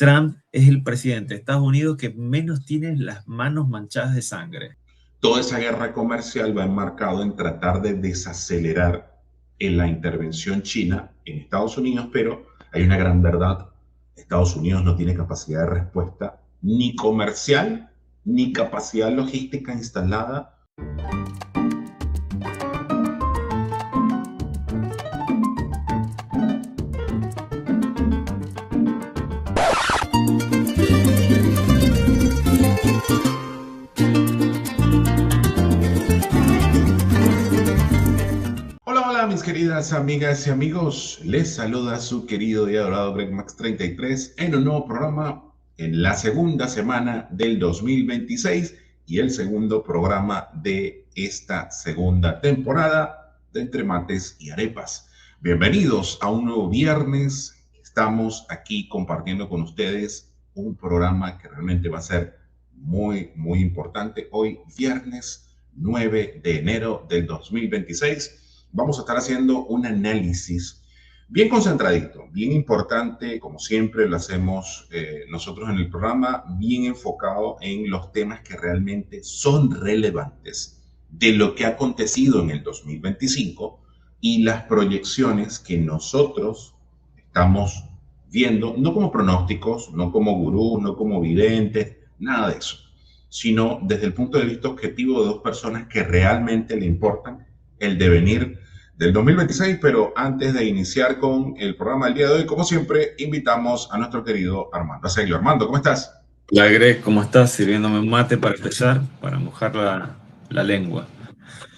Trump es el presidente de Estados Unidos que menos tiene las manos manchadas de sangre. Toda esa guerra comercial va enmarcado en tratar de desacelerar en la intervención china en Estados Unidos, pero hay una gran verdad. Estados Unidos no tiene capacidad de respuesta ni comercial ni capacidad logística instalada. Mis queridas amigas y amigos, les saluda su querido y adorado Greg Max 33 en un nuevo programa en la segunda semana del 2026 y el segundo programa de esta segunda temporada de Entre Mates y Arepas. Bienvenidos a un nuevo viernes. Estamos aquí compartiendo con ustedes un programa que realmente va a ser muy importante. Hoy, viernes 9 de enero del 2026. Vamos a estar haciendo un análisis bien concentradito, bien importante, como siempre lo hacemos nosotros en el programa, bien enfocado en los temas que realmente son relevantes de lo que ha acontecido en el 2025 y las proyecciones que nosotros estamos viendo, no como pronósticos, no como gurús, no como videntes, nada de eso, sino desde el punto de vista objetivo de dos personas que realmente le importan el devenir del 2026, pero antes de iniciar con el programa del día de hoy, como siempre, invitamos a nuestro querido Armando Azeglio. Armando, ¿cómo estás? Hola Greg, ¿cómo estás? Sirviéndome un mate para empezar, para mojar la lengua.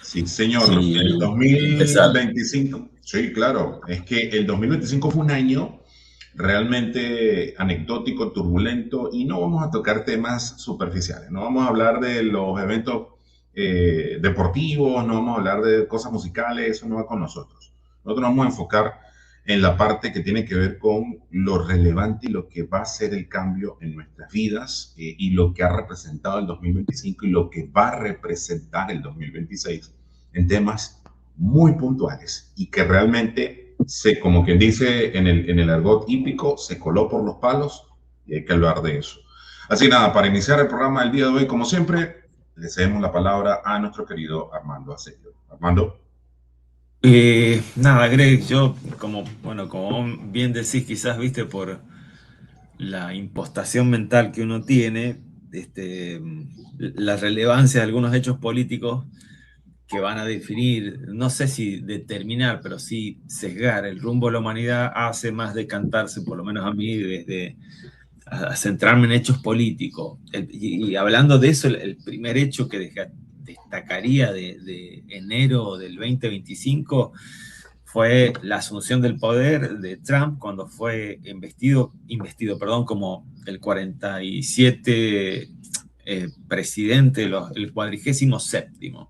Sí, señor. El Y empezar. 2025, sí, claro, es que el 2025 fue un año realmente anecdótico, turbulento, y no vamos a tocar temas superficiales, no vamos a hablar de los eventos deportivos, no vamos a hablar de cosas musicales, eso no va con nosotros. Nosotros nos vamos a enfocar en la parte que tiene que ver con lo relevante y lo que va a ser el cambio en nuestras vidas y lo que ha representado el 2025 y lo que va a representar el 2026 en temas muy puntuales y que realmente como quien dice en el argot hípico, se coló por los palos y hay que hablar de eso. Así nada, para iniciar el programa del día de hoy, como siempre, le cedemos la palabra a nuestro querido Armando Azeglio. Armando. Nada, Greg, yo como bien decís, quizás viste por la impostación mental que uno tiene, la relevancia de algunos hechos políticos que van a definir, no sé si determinar, pero sí sesgar el rumbo de la humanidad, hace más decantarse, por lo menos a mí, desde a centrarme en hechos políticos. Y hablando de eso, el primer hecho que destacaría de enero del 2025 fue la asunción del poder de Trump cuando fue investido como el 47 presidente, el 47º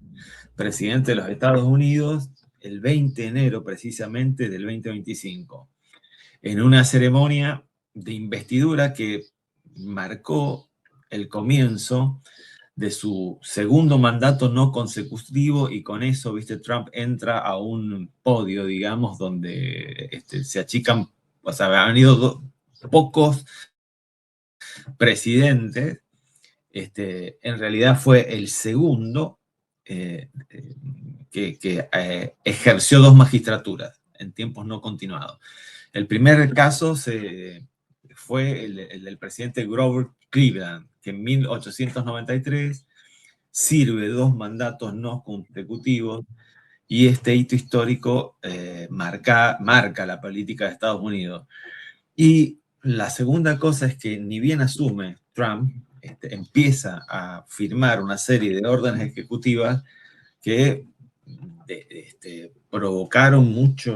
presidente de los Estados Unidos, el 20 de enero precisamente del 2025, en una ceremonia de investidura que marcó el comienzo de su segundo mandato no consecutivo, y con eso, viste, Trump entra a un podio, digamos, donde se achican, o sea, han ido pocos presidentes, en realidad fue el segundo que ejerció dos magistraturas en tiempos no continuados. El primer caso fue el del presidente Grover Cleveland, que en 1893 sirve dos mandatos no consecutivos, y este hito histórico marca la política de Estados Unidos. Y la segunda cosa es que ni bien asume Trump, empieza a firmar una serie de órdenes ejecutivas que provocaron mucha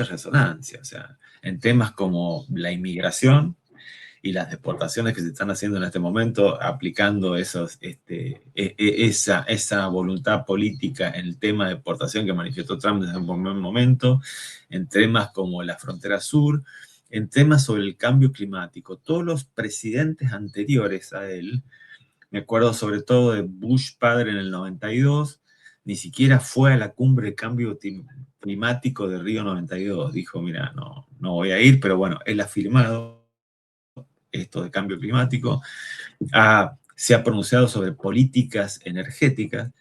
resonancia, o sea, en temas como la inmigración y las deportaciones que se están haciendo en este momento, aplicando esa voluntad política en el tema de deportación que manifestó Trump desde un primer momento, en temas como la frontera sur, en temas sobre el cambio climático. Todos los presidentes anteriores a él, me acuerdo sobre todo de Bush padre en el 92, ni siquiera fue a la cumbre de cambio climático de Río 92. Dijo, mira, no voy a ir, pero bueno, él ha firmado esto de cambio climático, se ha pronunciado sobre políticas energéticas,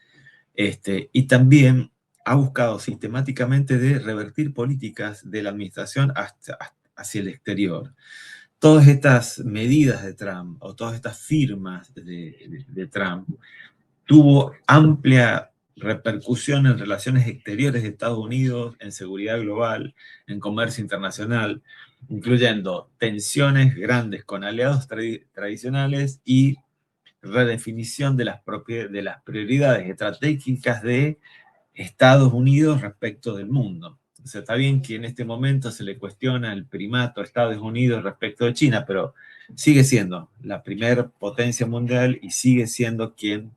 y también ha buscado sistemáticamente de revertir políticas de la administración hacia el exterior. Todas estas medidas de Trump o todas estas firmas de Trump tuvo amplia repercusión en relaciones exteriores de Estados Unidos, en seguridad global, en comercio internacional, incluyendo tensiones grandes con aliados tradicionales y redefinición de las prioridades estratégicas de Estados Unidos respecto del mundo. O sea, está bien que en este momento se le cuestiona el primato a Estados Unidos respecto de China, pero sigue siendo la primera potencia mundial y sigue siendo quien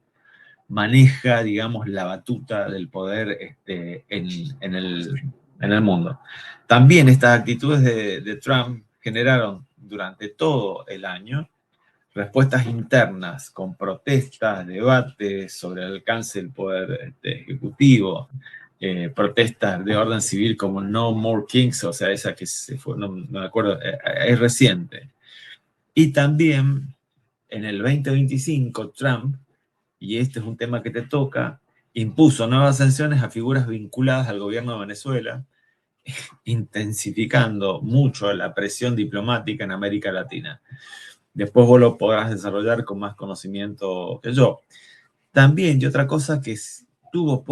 maneja, digamos, la batuta del poder en el mundo. También estas actitudes de Trump generaron durante todo el año respuestas internas con protestas, debates sobre el alcance del poder ejecutivo, protestas de orden civil como No More Kings, o sea, esa que se fue, no me acuerdo, es reciente. Y también en el 2025 Trump, y este es un tema que te toca, impuso nuevas sanciones a figuras vinculadas al gobierno de Venezuela, intensificando mucho la presión diplomática en América Latina. Después vos lo podrás desarrollar con más conocimiento que yo. También, y otra cosa que tuvo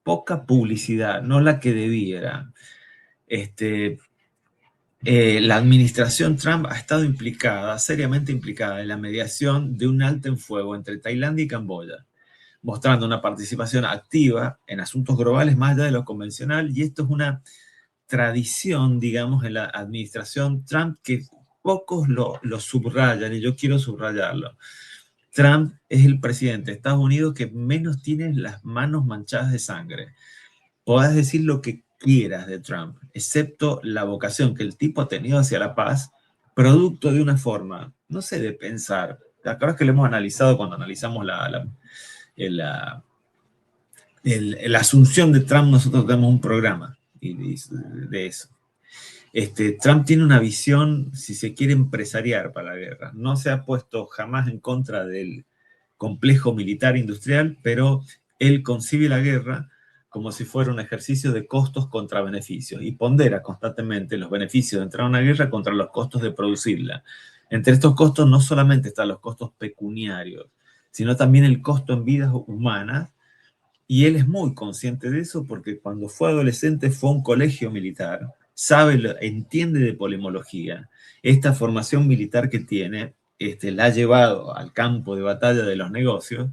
poca publicidad, no la que debiera. La administración Trump ha estado seriamente implicada en la mediación de un alto en fuego entre Tailandia y Camboya, mostrando una participación activa en asuntos globales más allá de lo convencional, y esto es una tradición, digamos, en la administración Trump que pocos lo subrayan, y yo quiero subrayarlo. Trump es el presidente de Estados Unidos que menos tiene las manos manchadas de sangre. Podés decir lo que quieras de Trump, excepto la vocación que el tipo ha tenido hacia la paz, producto de una forma, no sé, de pensar. ¿Te acuerdas que lo hemos analizado cuando analizamos la asunción de Trump? Nosotros tenemos un programa de eso. Trump tiene una visión, si se quiere, empresarial para la guerra. No se ha puesto jamás en contra del complejo militar industrial, pero él concibe la guerra como si fuera un ejercicio de costos contra beneficios y pondera constantemente los beneficios de entrar a una guerra contra los costos de producirla. Entre estos costos no solamente están los costos pecuniarios, sino también el costo en vidas humanas, y él es muy consciente de eso porque cuando fue adolescente fue a un colegio militar, entiende de polemología. Esta formación militar que tiene la ha llevado al campo de batalla de los negocios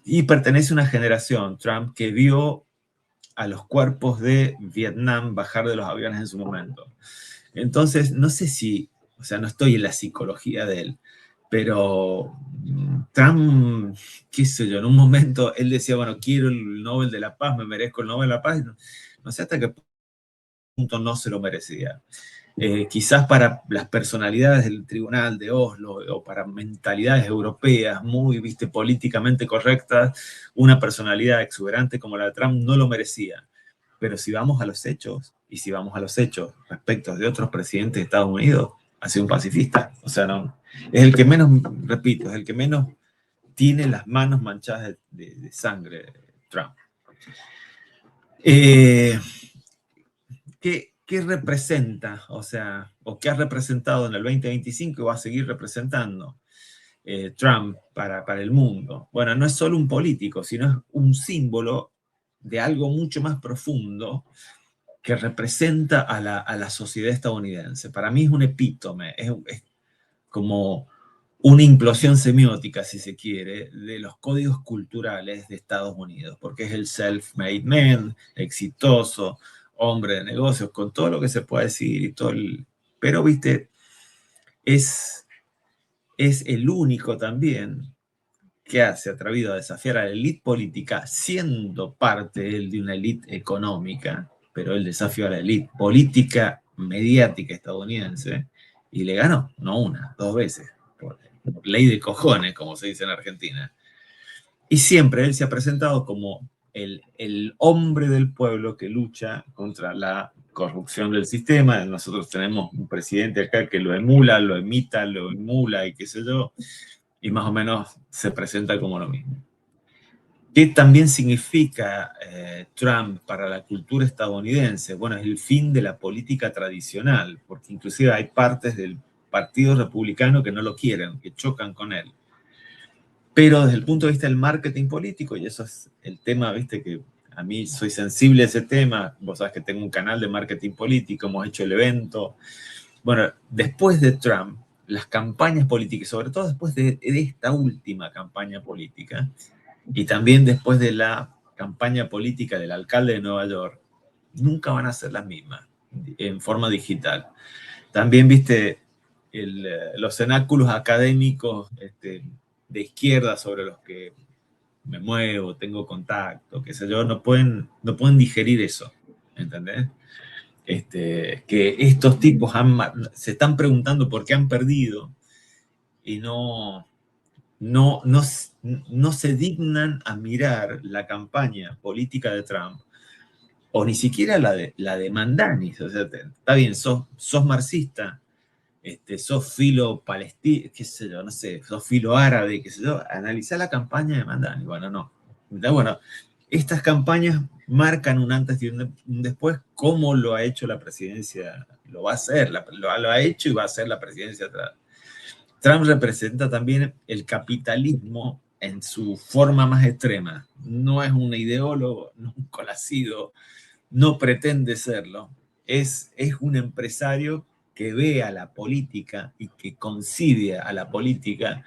y pertenece a una generación, Trump, que vio a los cuerpos de Vietnam bajar de los aviones en su momento. Entonces, no sé si, o sea, no estoy en la psicología de él, pero Trump, qué sé yo, en un momento él decía, bueno, quiero el Nobel de la Paz, me merezco el Nobel de la Paz, no sé hasta qué punto no se lo merecía. Quizás para las personalidades del Tribunal de Oslo o para mentalidades europeas muy, políticamente correctas, una personalidad exuberante como la de Trump no lo merecía. Pero si vamos a los hechos, y si vamos a los hechos respecto de otros presidentes de Estados Unidos, ha sido un pacifista. O sea, no, es el que menos, repito, es el que menos tiene las manos manchadas de sangre, Trump. ¿Qué representa? O sea, o qué ha representado en el 2025 y va a seguir representando Trump para el mundo. Bueno, no es solo un político, sino es un símbolo de algo mucho más profundo que representa a la sociedad estadounidense. Para mí es un epítome, es como una implosión semiótica, si se quiere, de los códigos culturales de Estados Unidos, porque es el self-made man, exitoso, hombre de negocios, con todo lo que se puede decir y todo pero, es el único también que se ha atrevido a desafiar a la élite política, siendo parte él de una élite económica, pero él desafió a la élite política mediática estadounidense y le ganó, no una, dos veces, por ley de cojones, como se dice en Argentina. Y siempre él se ha presentado como el hombre del pueblo que lucha contra la corrupción del sistema. Nosotros tenemos un presidente acá que lo emula, lo imita, lo emula y qué sé yo, y más o menos se presenta como lo mismo. ¿Qué también significa Trump para la cultura estadounidense? Bueno, es el fin de la política tradicional, porque inclusive hay partes del Partido Republicano que no lo quieren, que chocan con él. Pero desde el punto de vista del marketing político, y eso es el tema, viste, que a mí soy sensible a ese tema, vos sabés que tengo un canal de marketing político, hemos hecho el evento. Bueno, después de Trump, las campañas políticas, sobre todo después de esta última campaña política, y también después de la campaña política del alcalde de Nueva York, nunca van a ser las mismas en forma digital. También, viste, los cenáculos académicos de izquierda sobre los que me muevo, tengo contacto, qué sé yo, no pueden digerir eso, ¿entendés? Que estos tipos se están preguntando por qué han perdido y no se dignan a mirar la campaña política de Trump, o ni siquiera la de Mandanis. O sea, está bien, sos marxista, sos filo palestino, qué sé yo, no sé, sos filo árabe, qué sé yo, analizá la campaña de Mandani. Bueno, no. Bueno, estas campañas marcan un antes y un después, como lo ha hecho la presidencia, lo va a hacer, lo ha hecho y va a hacer la presidencia atrás. Trump representa también el capitalismo en su forma más extrema. No es un ideólogo, no es un conocido, no pretende serlo. Es un empresario que ve a la política y que concibe a la política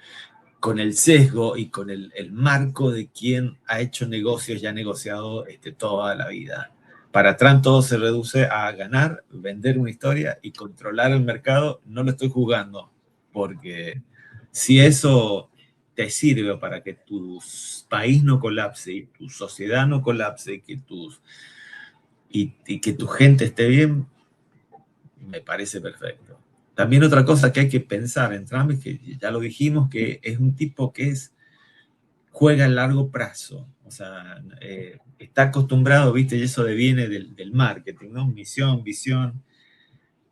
con el sesgo y con el marco de quien ha hecho negocios y ha negociado toda la vida. Para Trump todo se reduce a ganar, vender una historia y controlar el mercado. No lo estoy jugando, porque si eso te sirve para que tu país no colapse y tu sociedad no colapse y que tu gente esté bien, me parece perfecto. También otra cosa que hay que pensar en Trump es que ya lo dijimos, que es un tipo que juega a largo plazo. O sea, está acostumbrado, viste, y eso viene del marketing, ¿no? Misión, visión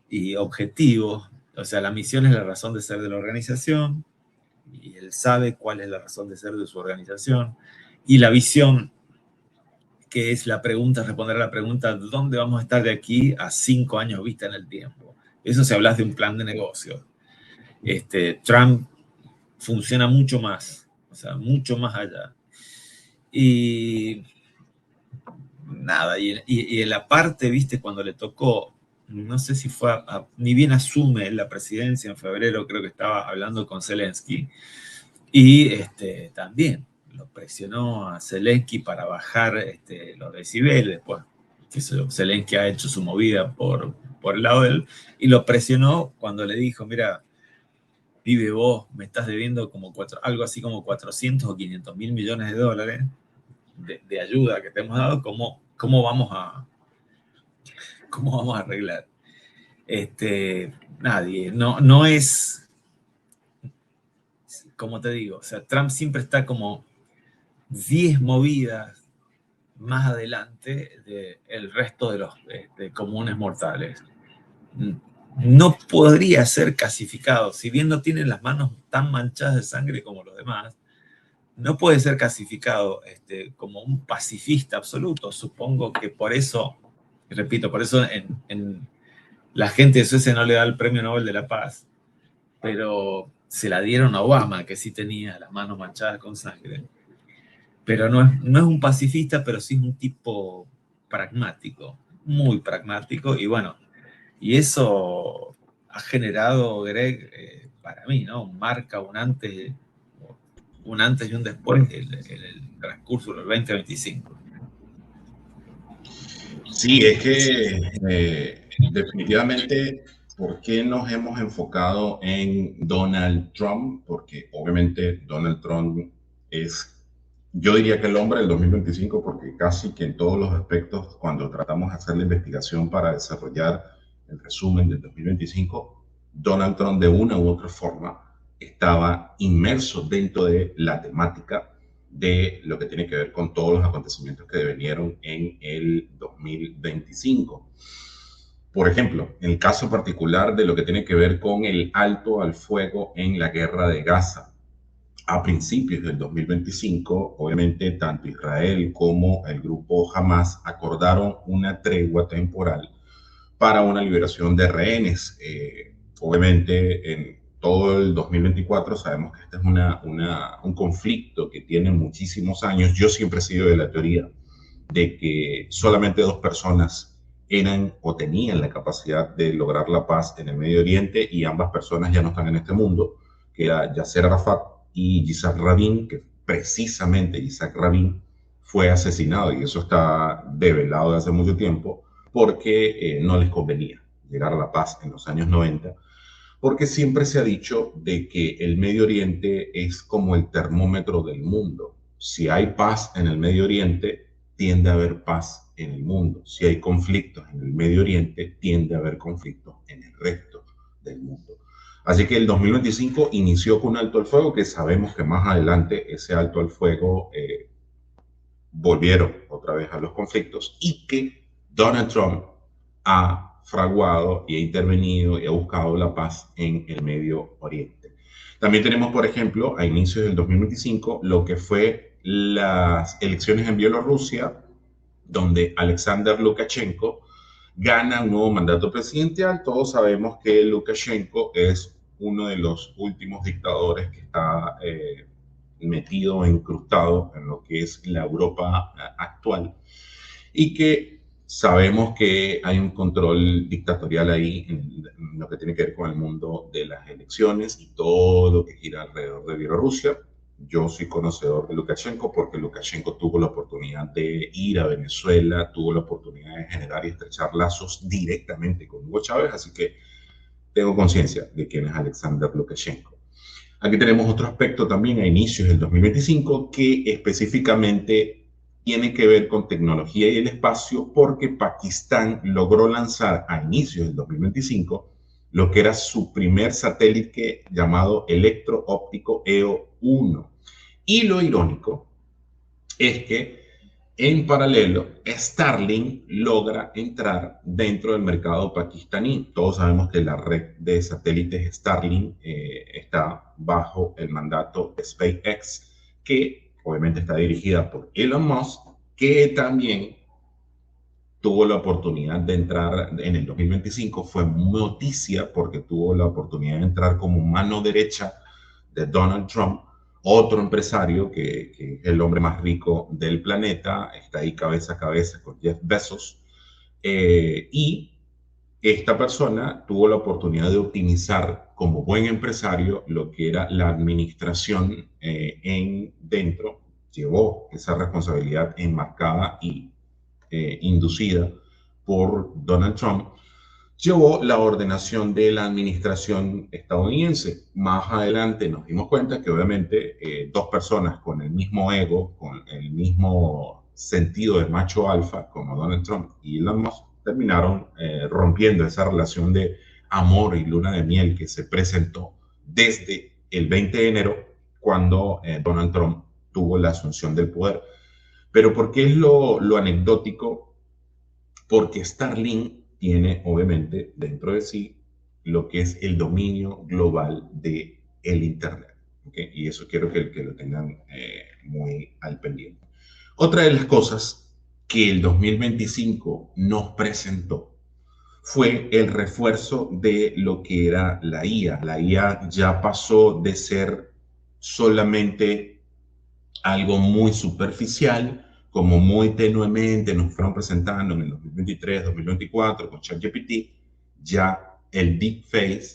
y objetivo. O sea, la misión es la razón de ser de la organización y él sabe cuál es la razón de ser de su organización. Y la visión, que es la pregunta, responder a la pregunta, ¿dónde vamos a estar de aquí a 5 años vista en el tiempo? Eso si hablas de un plan de negocio. Trump funciona mucho más, o sea, mucho más allá. Y nada, y en la parte, viste, cuando le tocó, no sé si fue, ni bien asume la presidencia en febrero, creo que estaba hablando con Zelensky, y también lo presionó a Zelensky para bajar los decibeles, pues, que Zelensky ha hecho su movida por el lado de él, y lo presionó cuando le dijo, mira, pibe, vos me estás debiendo como algo así como 400 o 500 mil millones de dólares de ayuda que te hemos dado, ¿cómo vamos a arreglar? Nadie, no es, como te digo, o sea, Trump siempre está como 10 movidas más adelante del resto de los comunes mortales. No podría ser casificado, si bien no tiene las manos tan manchadas de sangre como los demás, no puede ser clasificado como un pacifista absoluto. Supongo que por eso, repito, por eso en la gente de Suecia no le da el Premio Nobel de la Paz, pero se la dieron a Obama, que sí tenía las manos manchadas con sangre. Pero no es un pacifista, pero sí es un tipo pragmático, muy pragmático, y bueno, y eso ha generado, Greg, para mí, ¿no? Marca un antes y un después en el transcurso del 2025. Sí, es que definitivamente, ¿por qué nos hemos enfocado en Donald Trump? Porque obviamente Donald Trump es, yo diría que el hombre del 2025, porque casi que en todos los aspectos, cuando tratamos de hacer la investigación para desarrollar el resumen del 2025, Donald Trump de una u otra forma estaba inmerso dentro de la temática de lo que tiene que ver con todos los acontecimientos que devenieron en el 2025. Por ejemplo, en el caso particular de lo que tiene que ver con el alto al fuego en la guerra de Gaza. A principios del 2025, obviamente, tanto Israel como el grupo Hamas acordaron una tregua temporal para una liberación de rehenes. Obviamente, en todo el 2024 sabemos que este es un conflicto que tiene muchísimos años. Yo siempre he sido de la teoría de que solamente dos personas eran o tenían la capacidad de lograr la paz en el Medio Oriente, y ambas personas ya no están en este mundo, que era Yasser Arafat y Yitzhak Rabin, que precisamente Yitzhak Rabin fue asesinado, y eso está develado de hace mucho tiempo, porque no les convenía llegar a la paz en los años 90, porque siempre se ha dicho de que el Medio Oriente es como el termómetro del mundo. Si hay paz en el Medio Oriente, tiende a haber paz en el mundo. Si hay conflictos en el Medio Oriente, tiende a haber conflictos en el resto del mundo. Así que el 2025 inició con un alto al fuego, que sabemos que más adelante ese alto al fuego volvieron otra vez a los conflictos, y que Donald Trump ha fraguado y ha intervenido y ha buscado la paz en el Medio Oriente. También tenemos, por ejemplo, a inicios del 2025, lo que fue las elecciones en Bielorrusia, donde Alexander Lukashenko gana un nuevo mandato presidencial. Todos sabemos que Lukashenko es uno de los últimos dictadores que está metido, incrustado en lo que es la Europa actual, y que sabemos que hay un control dictatorial ahí en lo que tiene que ver con el mundo de las elecciones y todo lo que gira alrededor de Bielorrusia. Yo soy conocedor de Lukashenko porque Lukashenko tuvo la oportunidad de ir a Venezuela, tuvo la oportunidad de generar y estrechar lazos directamente con Hugo Chávez, así que tengo conciencia de quién es Alexander Lukashenko. Aquí tenemos otro aspecto también a inicios del 2025 que específicamente tiene que ver con tecnología y el espacio, porque Pakistán logró lanzar a inicios del 2025 lo que era su primer satélite llamado electro-óptico EO-1. Y lo irónico es que en paralelo, Starlink logra entrar dentro del mercado pakistaní. Todos sabemos que la red de satélites Starlink está bajo el mandato de SpaceX, que obviamente está dirigida por Elon Musk, que también tuvo la oportunidad de entrar en el 2025. Fue noticia porque tuvo la oportunidad de entrar como mano derecha de Donald Trump, otro empresario que es el hombre más rico del planeta, está ahí cabeza a cabeza con Jeff Bezos, y esta persona tuvo la oportunidad de optimizar como buen empresario lo que era la administración dentro, llevó esa responsabilidad enmarcada y inducida por Donald Trump, llevó la ordenación de la administración estadounidense. Más adelante nos dimos cuenta que obviamente dos personas con el mismo ego, con el mismo sentido de macho alfa, como Donald Trump y Elon Musk, terminaron rompiendo esa relación de amor y luna de miel que se presentó desde el 20 de enero, cuando Donald Trump tuvo la asunción del poder. Pero ¿por qué es lo anecdótico? Porque Starlink tiene obviamente dentro de sí lo que es el dominio global de el Internet. ¿Okay? Y eso quiero que lo tengan muy al pendiente. Otra de las cosas que el 2025 nos presentó fue el refuerzo de lo que era la IA. La IA ya pasó de ser solamente algo muy superficial, como muy tenuemente nos fueron presentando en el 2023, 2024 con ChatGPT. Ya el deepfake,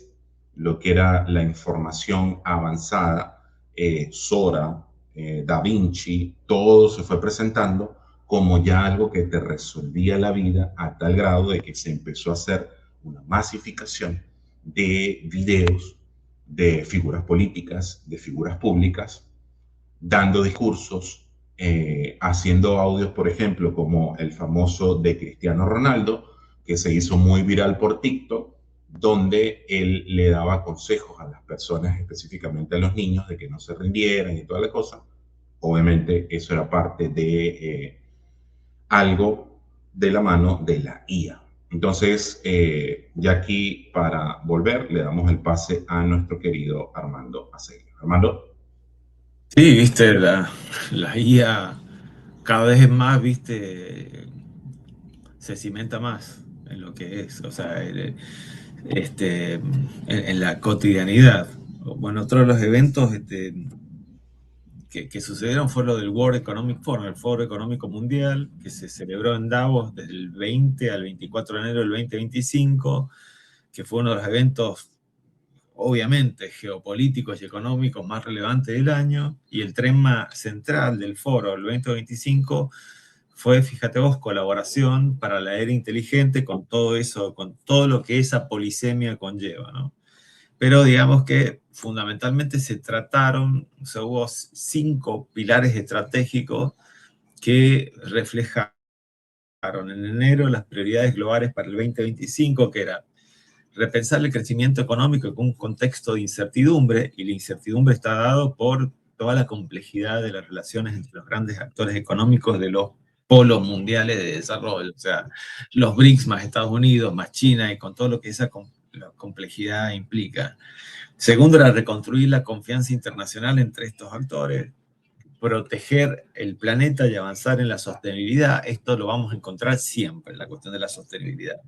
lo que era la información avanzada, Sora, Da Vinci, todo se fue presentando como ya algo que te resolvía la vida, a tal grado de que se empezó a hacer una masificación de videos de figuras políticas, de figuras públicas, dando discursos, haciendo audios, por ejemplo, como el famoso de Cristiano Ronaldo, que se hizo muy viral por TikTok, donde él le daba consejos a las personas, específicamente a los niños, de que no se rindieran y toda la cosa. Obviamente eso era parte de algo de la mano de la IA. Entonces, ya aquí para volver, le damos el pase a nuestro querido Armando Acevedo. Armando. Sí, viste, la IA cada vez más, viste, se cimenta más en lo que es, o sea, en la cotidianidad. Bueno, otro de los eventos que sucedieron fue lo del World Economic Forum, el Foro Económico Mundial, que se celebró en Davos desde el 20 al 24 de enero del 2025, que fue uno de los eventos obviamente geopolíticos y económicos más relevantes del año, y el tema central del foro el 2025 fue, fíjate vos, colaboración para la era inteligente con todo eso, con todo lo que esa polisemia conlleva, ¿no? Pero digamos que fundamentalmente se trataron, o sea, hubo 5 pilares estratégicos que reflejaron en enero las prioridades globales para el 2025, que era repensar el crecimiento económico con un contexto de incertidumbre, y la incertidumbre está dado por toda la complejidad de las relaciones entre los grandes actores económicos de los polos mundiales de desarrollo, o sea, los BRICS más Estados Unidos, más China, y con todo lo que esa la complejidad implica. Segundo, era reconstruir la confianza internacional entre estos actores, proteger el planeta y avanzar en la sostenibilidad. Esto lo vamos a encontrar siempre, la cuestión de la sostenibilidad.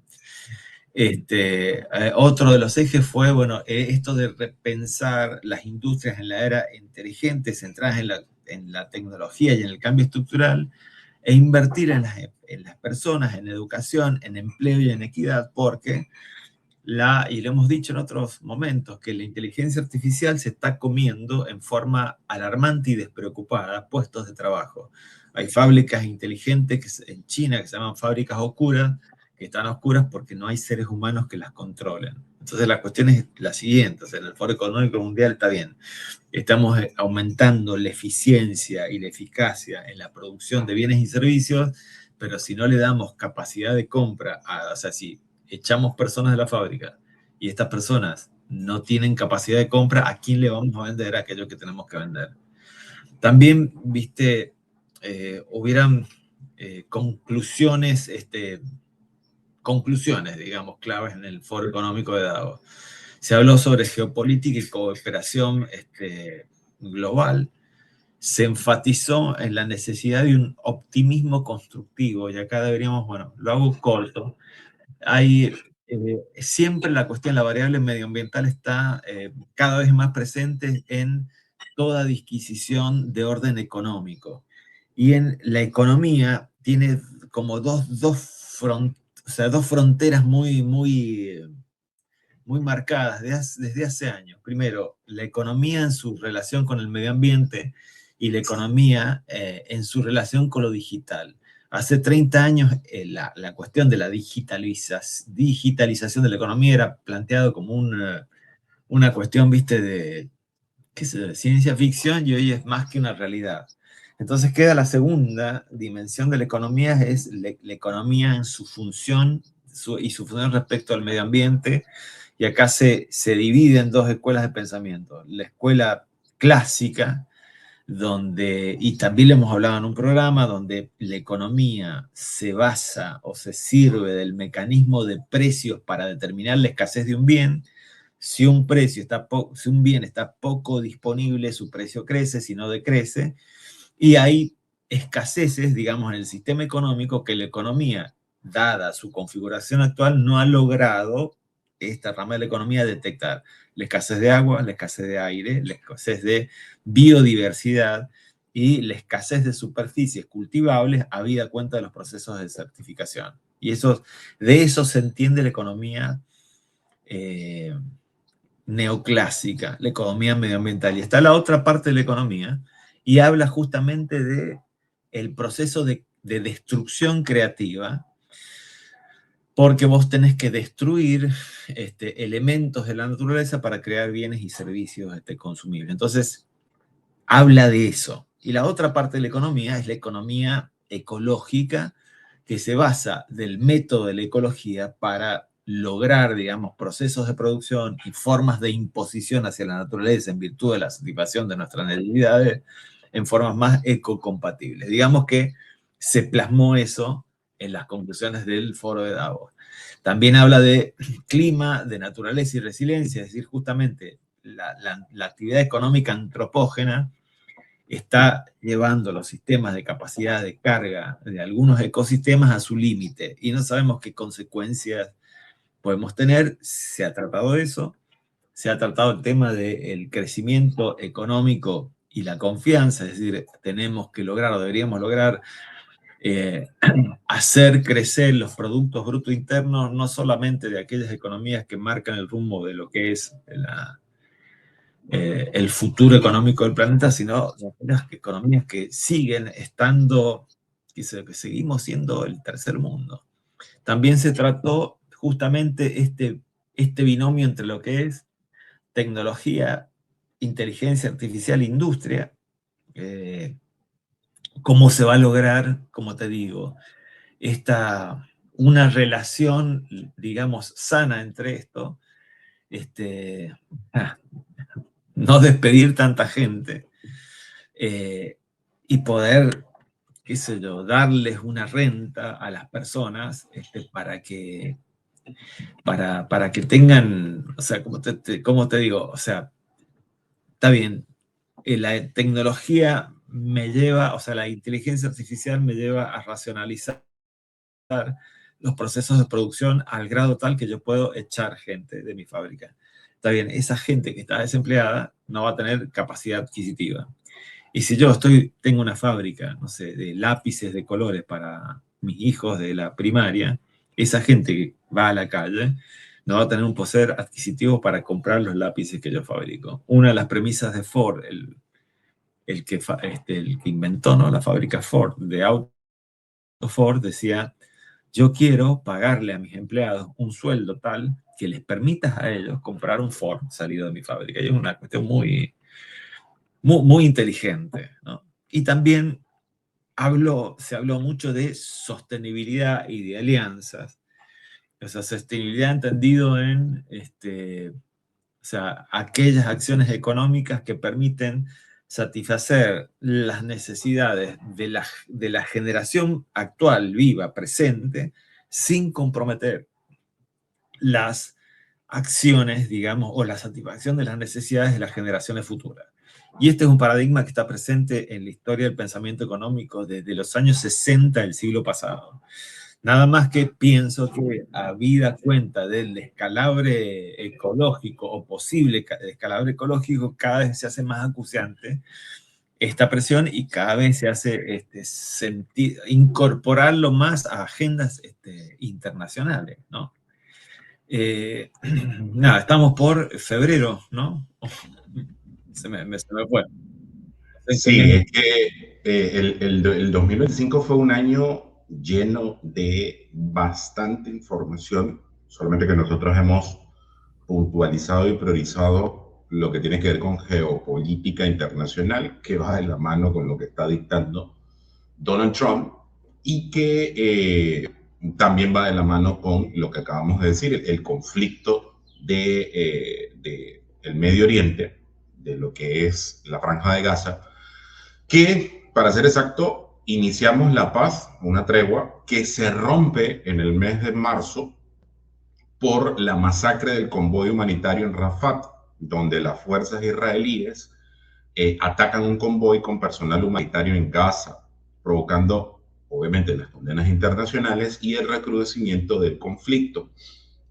Otro de los ejes fue, bueno, esto de repensar las industrias en la era inteligente, centradas en la tecnología y en el cambio estructural, e invertir en las personas, en educación, en empleo y en equidad, porque y lo hemos dicho en otros momentos, que la inteligencia artificial se está comiendo en forma alarmante y despreocupada puestos de trabajo. Hay fábricas inteligentes en China que se llaman fábricas oscuras, que están oscuras porque no hay seres humanos que las controlen. Entonces la cuestión es la siguiente, o sea, en el Foro Económico Mundial está bien, estamos aumentando la eficiencia y la eficacia en la producción de bienes y servicios, pero si no le damos capacidad de compra, o sea, si echamos personas de la fábrica y estas personas no tienen capacidad de compra, ¿a quién le vamos a vender aquello que tenemos que vender? También, viste, hubieran conclusiones, digamos, claves en el Foro Económico de Davos. Se habló sobre geopolítica y cooperación global. Se enfatizó en la necesidad de un optimismo constructivo, y acá deberíamos, bueno, lo hago corto. Hay siempre la cuestión, la variable medioambiental está cada vez más presente en toda disquisición de orden económico. Y en la economía tiene como dos fronteras muy marcadas desde hace años. Primero, la economía en su relación con el medio ambiente, y la economía en su relación con lo digital. Hace 30 años la cuestión de la digitalización de la economía era planteado como una cuestión, viste, de qué sé yo, de ciencia ficción, y hoy es más que una realidad. Entonces queda la segunda dimensión de la economía, es la economía en su función y su función respecto al medio ambiente. Y acá se divide en 2 escuelas de pensamiento. La escuela clásica, y también lo hemos hablado en un programa, donde la economía se basa o se sirve del mecanismo de precios para determinar la escasez de un bien. Si un bien está poco disponible, su precio crece, si no decrece. Y hay escaseces, digamos, en el sistema económico que la economía, dada su configuración actual, no ha logrado, esta rama de la economía, detectar. La escasez de agua, la escasez de aire, la escasez de biodiversidad y la escasez de superficies cultivables, habida cuenta de los procesos de desertificación. Y de eso se entiende la economía neoclásica, la economía medioambiental. Y está la otra parte de la economía, y habla justamente de el proceso de destrucción creativa, porque vos tenés que destruir elementos de la naturaleza para crear bienes y servicios consumibles. Entonces, habla de eso. Y la otra parte de la economía es la economía ecológica, que se basa del método de la ecología para lograr, digamos, procesos de producción y formas de imposición hacia la naturaleza en virtud de la satisfacción de nuestras necesidades en formas más ecocompatibles. Digamos que se plasmó eso en las conclusiones del foro de Davos. También habla de clima, de naturaleza y resiliencia, es decir, justamente la actividad económica antropógena está llevando los sistemas de capacidad de carga de algunos ecosistemas a su límite y no sabemos qué consecuencias podemos tener. Se ha tratado de eso, se ha tratado el tema del crecimiento económico y la confianza, es decir, tenemos que lograr o deberíamos lograr hacer crecer los productos brutos internos, no solamente de aquellas economías que marcan el rumbo de lo que es el futuro económico del planeta, sino de aquellas economías que siguen estando, que seguimos siendo el tercer mundo. También se trató justamente este binomio entre lo que es tecnología, inteligencia artificial, industria, cómo se va a lograr, como te digo, una relación, digamos, sana entre esto, no despedir tanta gente y poder, qué sé yo, darles una renta a las personas para que tengan, o sea, como te digo, o sea, está bien, la tecnología me lleva, o sea, la inteligencia artificial me lleva a racionalizar los procesos de producción al grado tal que yo puedo echar gente de mi fábrica. Está bien, esa gente que está desempleada no va a tener capacidad adquisitiva. Y si yo tengo una fábrica, no sé, de lápices de colores para mis hijos de la primaria, esa gente que va a la calle no va a tener un poder adquisitivo para comprar los lápices que yo fabrico. Una de las premisas de Ford, el que inventó, ¿no?, la fábrica Ford, de autos Ford, decía: yo quiero pagarle a mis empleados un sueldo tal que les permita a ellos comprar un Ford salido de mi fábrica. Y es una cuestión muy, muy, muy inteligente, ¿no? Y también se habló mucho de sostenibilidad y de alianzas. O sea, sostenibilidad entendido en o sea, aquellas acciones económicas que permiten satisfacer las necesidades de la generación actual, viva, presente, sin comprometer las acciones, digamos, o la satisfacción de las necesidades de las generaciones futuras. Y este es un paradigma que está presente en la historia del pensamiento económico desde los años 60 del siglo pasado. Nada más que pienso que, habida cuenta del descalabre ecológico o posible descalabre ecológico, cada vez se hace más acuciante esta presión y cada vez se hace incorporarlo más a agendas internacionales, ¿no? Nada, estamos por febrero, ¿no? Se me fue. Sí, es que el 2025 fue un año lleno de bastante información, solamente que nosotros hemos puntualizado y priorizado lo que tiene que ver con geopolítica internacional, que va de la mano con lo que está dictando Donald Trump y que también va de la mano con lo que acabamos de decir, el conflicto de el Medio Oriente, de lo que es la Franja de Gaza, que, para ser exacto, iniciamos la paz, una tregua, que se rompe en el mes de marzo por la masacre del convoy humanitario en Rafat, donde las fuerzas israelíes atacan un convoy con personal humanitario en Gaza, provocando obviamente las condenas internacionales y el recrudecimiento del conflicto.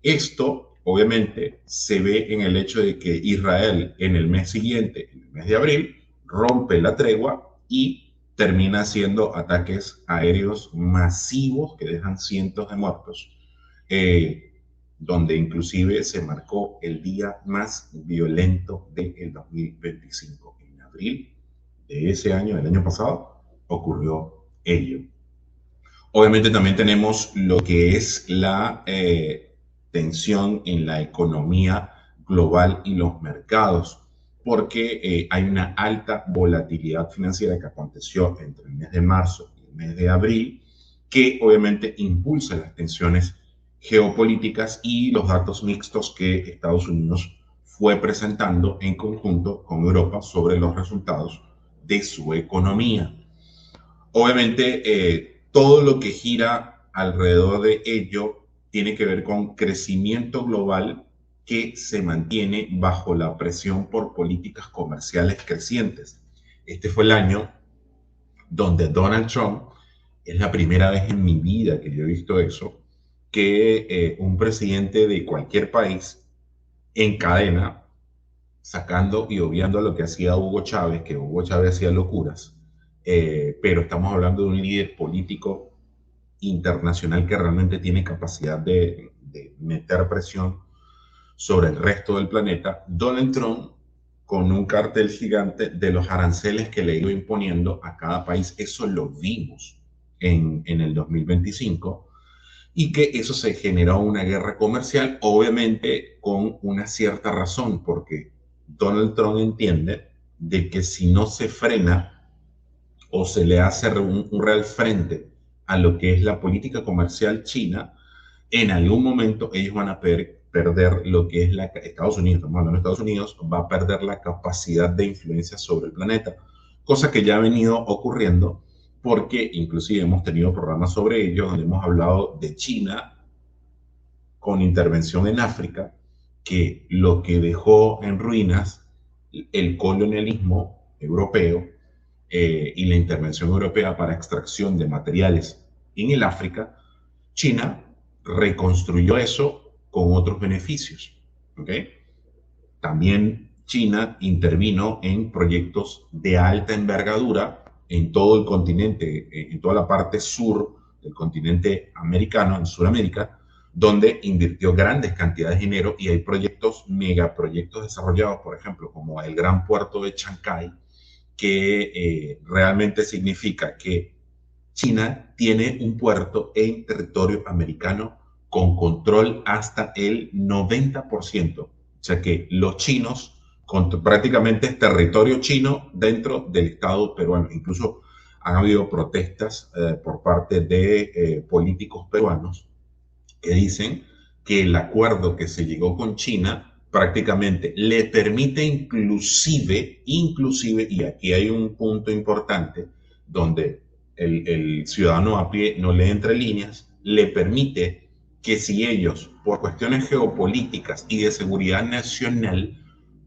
Esto obviamente se ve en el hecho de que Israel en el mes siguiente, en el mes de abril, rompe la tregua y termina haciendo ataques aéreos masivos que dejan cientos de muertos, donde inclusive se marcó el día más violento del 2025. En abril de ese año, del año pasado, ocurrió ello. Obviamente también tenemos lo que es la tensión en la economía global y los mercados, porque hay una alta volatilidad financiera que aconteció entre el mes de marzo y el mes de abril, que obviamente impulsa las tensiones geopolíticas y los datos mixtos que Estados Unidos fue presentando en conjunto con Europa sobre los resultados de su economía. Obviamente, todo lo que gira alrededor de ello tiene que ver con crecimiento global que se mantiene bajo la presión por políticas comerciales crecientes. Este fue el año donde Donald Trump, es la primera vez en mi vida que yo he visto eso, que un presidente de cualquier país encadena, sacando y obviando lo que hacía Hugo Chávez, que Hugo Chávez hacía locuras, pero estamos hablando de un líder político internacional que realmente tiene capacidad de meter presión sobre el resto del planeta. Donald Trump, con un cartel gigante de los aranceles que le iba imponiendo a cada país, eso lo vimos en el 2025, y que eso se generó una guerra comercial, obviamente con una cierta razón, porque Donald Trump entiende de que si no se frena o se le hace un real frente a lo que es la política comercial china, en algún momento ellos van a perder lo que es Estados Unidos, estamos hablando de Estados Unidos, va a perder la capacidad de influencia sobre el planeta, cosa que ya ha venido ocurriendo porque inclusive hemos tenido programas sobre ello donde hemos hablado de China con intervención en África, que lo que dejó en ruinas el colonialismo europeo y la intervención europea para extracción de materiales en el África, China reconstruyó eso con otros beneficios. ¿Okay? También China intervino en proyectos de alta envergadura en todo el continente, en toda la parte sur del continente americano, en Sudamérica, donde invirtió grandes cantidades de dinero y hay proyectos, megaproyectos desarrollados, por ejemplo, como el Gran Puerto de Chancay, que realmente significa que China tiene un puerto en territorio americano con control hasta el 90%. O sea que los chinos, prácticamente es territorio chino dentro del Estado peruano. Incluso han habido protestas por parte de políticos peruanos que dicen que el acuerdo que se llegó con China prácticamente le permite inclusive, y aquí hay un punto importante donde el ciudadano a pie no lee entre líneas, le permite que si ellos, por cuestiones geopolíticas y de seguridad nacional,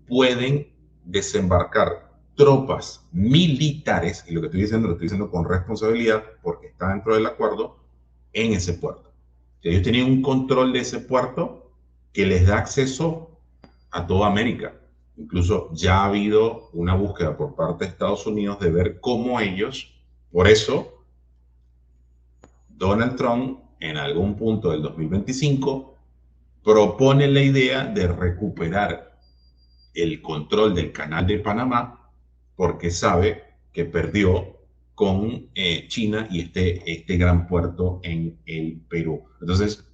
pueden desembarcar tropas militares, y lo estoy diciendo con responsabilidad porque está dentro del acuerdo, en ese puerto. Ellos tenían un control de ese puerto que les da acceso a toda América. Incluso ya ha habido una búsqueda por parte de Estados Unidos de ver cómo ellos, por eso Donald Trump en algún punto del 2025 propone la idea de recuperar el control del canal de Panamá porque sabe que perdió con China y este gran puerto en el Perú. Entonces,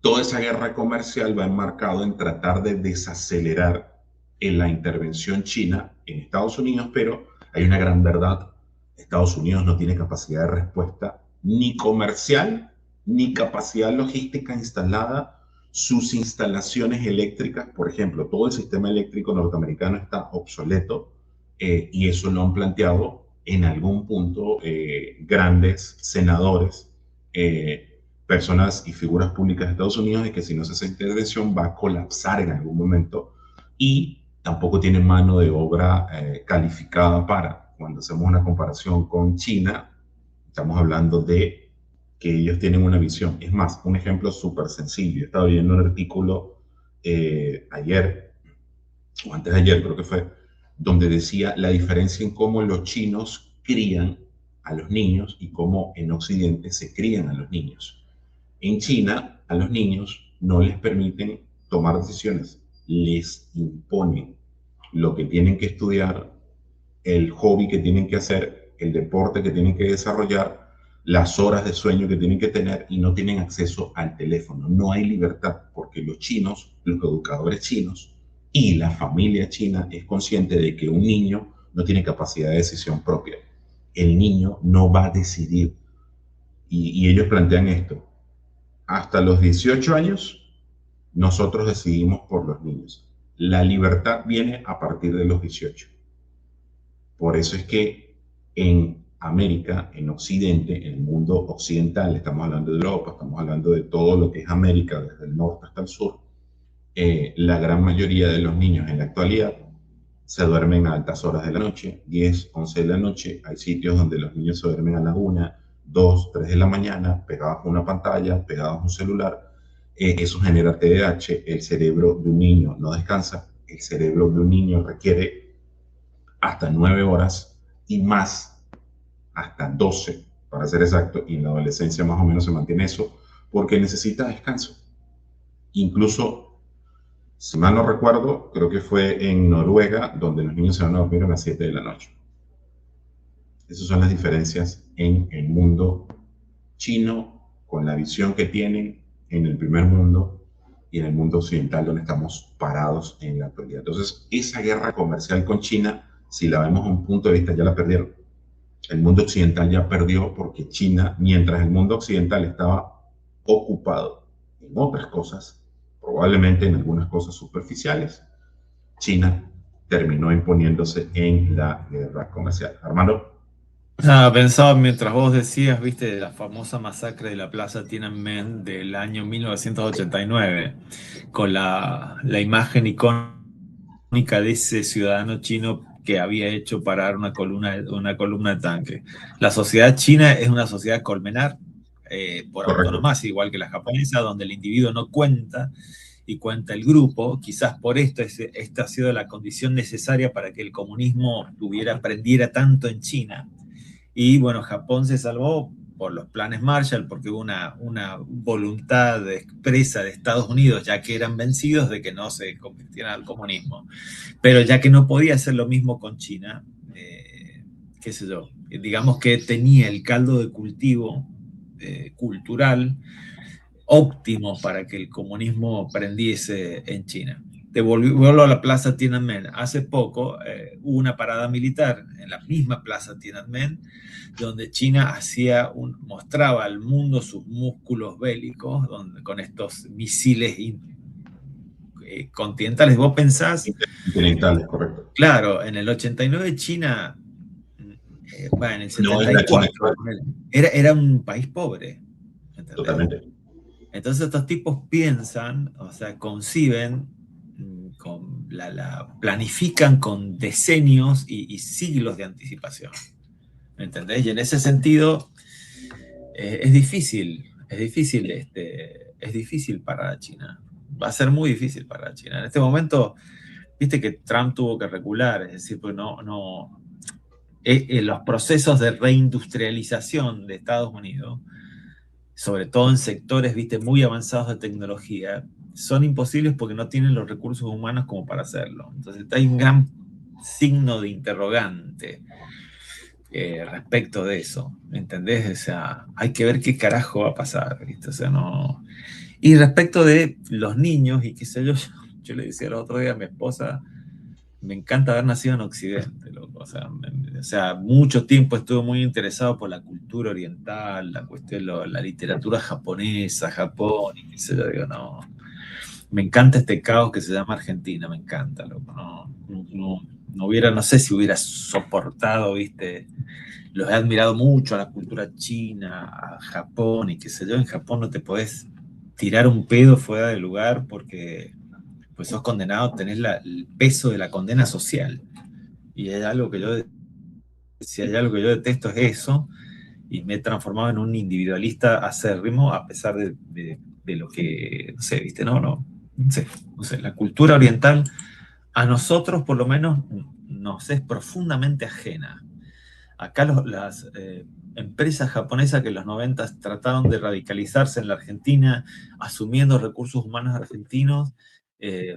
toda esa guerra comercial va enmarcado en tratar de desacelerar en la intervención china en Estados Unidos, pero hay una gran verdad. Estados Unidos no tiene capacidad de respuesta ni comercial ni capacidad logística instalada. Sus instalaciones eléctricas, por ejemplo, todo el sistema eléctrico norteamericano está obsoleto y eso lo han planteado en algún punto grandes senadores, personas y figuras públicas de Estados Unidos, de que si no se hace intervención va a colapsar en algún momento y tampoco tiene mano de obra calificada para. Cuando hacemos una comparación con China, estamos hablando de que ellos tienen una visión. Es más, un ejemplo súper sencillo. Estaba viendo un artículo ayer, o antes de ayer creo que fue, donde decía la diferencia en cómo los chinos crían a los niños y cómo en Occidente se crían a los niños. En China, a los niños no les permiten tomar decisiones, les imponen lo que tienen que estudiar, el hobby que tienen que hacer, el deporte que tienen que desarrollar, las horas de sueño que tienen que tener y no tienen acceso al teléfono. No hay libertad porque los chinos, los educadores chinos y la familia china es consciente de que un niño no tiene capacidad de decisión propia. El niño no va a decidir. Y ellos plantean esto. Hasta los 18 años, nosotros decidimos por los niños. La libertad viene a partir de los 18. Por eso es que en América, en Occidente, en el mundo occidental, estamos hablando de Europa, estamos hablando de todo lo que es América, desde el norte hasta el sur, la gran mayoría de los niños en la actualidad se duermen a altas horas de la noche, 10, 11 de la noche. Hay sitios donde los niños se duermen a las 1, 2, 3 de la mañana, pegados a una pantalla, pegados a un celular. Eso genera TDAH. El cerebro de un niño no descansa. El cerebro de un niño requiere hasta 9 horas y más, hasta 12, para ser exacto, y en la adolescencia más o menos se mantiene eso, porque necesita descanso. Incluso, si mal no recuerdo, creo que fue en Noruega, donde los niños se van a dormir a las 7 de la noche. Esas son las diferencias en el mundo chino, con la visión que tienen en el primer mundo y en el mundo occidental, donde estamos parados en la actualidad. Entonces, esa guerra comercial con China, si la vemos a un punto de vista, ya la perdieron. El mundo occidental ya perdió porque China, mientras el mundo occidental estaba ocupado en otras cosas, probablemente en algunas cosas superficiales, China terminó imponiéndose en la guerra comercial. Armando. Pensaba mientras vos decías, viste, de la famosa masacre de la Plaza Tiananmen del año 1989, con la imagen icónica de ese ciudadano chino que había hecho parar una columna de tanque. La sociedad china es una sociedad colmenar, por Correcto. antonomasia, igual que la japonesa, donde el individuo no cuenta y cuenta el grupo. Quizás por esto esta ha sido la condición necesaria para que el comunismo prendiera tanto en China. Y bueno, Japón se salvó por los planes Marshall, porque hubo una voluntad expresa de Estados Unidos, ya que eran vencidos, de que no se convirtieran al comunismo. Pero ya que no podía hacer lo mismo con China, qué sé yo, digamos que tenía el caldo de cultivo cultural óptimo para que el comunismo prendiese en China. Vuelvo a la Plaza Tiananmen. Hace poco hubo una parada militar en la misma Plaza Tiananmen, donde China mostraba al mundo sus músculos bélicos con estos misiles continentales. Vos pensás, Continentales, correcto. claro, en el 89 China, bueno, en el No es la China 74, era un país pobre, ¿entendés? totalmente. Entonces estos tipos piensan, o sea, conciben, planifican con decenios y siglos de anticipación. ¿Me entendés? Y en ese sentido es difícil para China. Va a ser muy difícil para China. En este momento, viste que Trump tuvo que recular, es decir, pues los procesos de reindustrialización de Estados Unidos, sobre todo en sectores, viste, muy avanzados de tecnología, son imposibles porque no tienen los recursos humanos como para hacerlo. Entonces hay un gran signo de interrogante respecto de eso, ¿me entendés? O sea, hay que ver qué carajo va a pasar, ¿viste? O sea, no... Y respecto de los niños, y qué sé yo le decía el otro día a mi esposa, me encanta haber nacido en Occidente, loco. O sea, mucho tiempo estuve muy interesado por la cultura oriental, la cuestión, la literatura japonesa, Japón, y qué sé yo, digo, no. Me encanta este caos que se llama Argentina, me encanta, loco. No hubiera, no sé si hubiera soportado, viste. Los he admirado mucho a la cultura china, a Japón, y qué sé yo. En Japón no te podés tirar un pedo fuera de lugar porque pues sos condenado, tenés el peso de la condena social. Y hay algo que si hay algo que yo detesto es eso, y me he transformado en un individualista acérrimo a pesar de lo que, no sé, viste, no sé, la cultura oriental a nosotros por lo menos nos es profundamente ajena. Acá las empresas japonesas que en los 90 trataron de radicalizarse en la Argentina, asumiendo recursos humanos argentinos,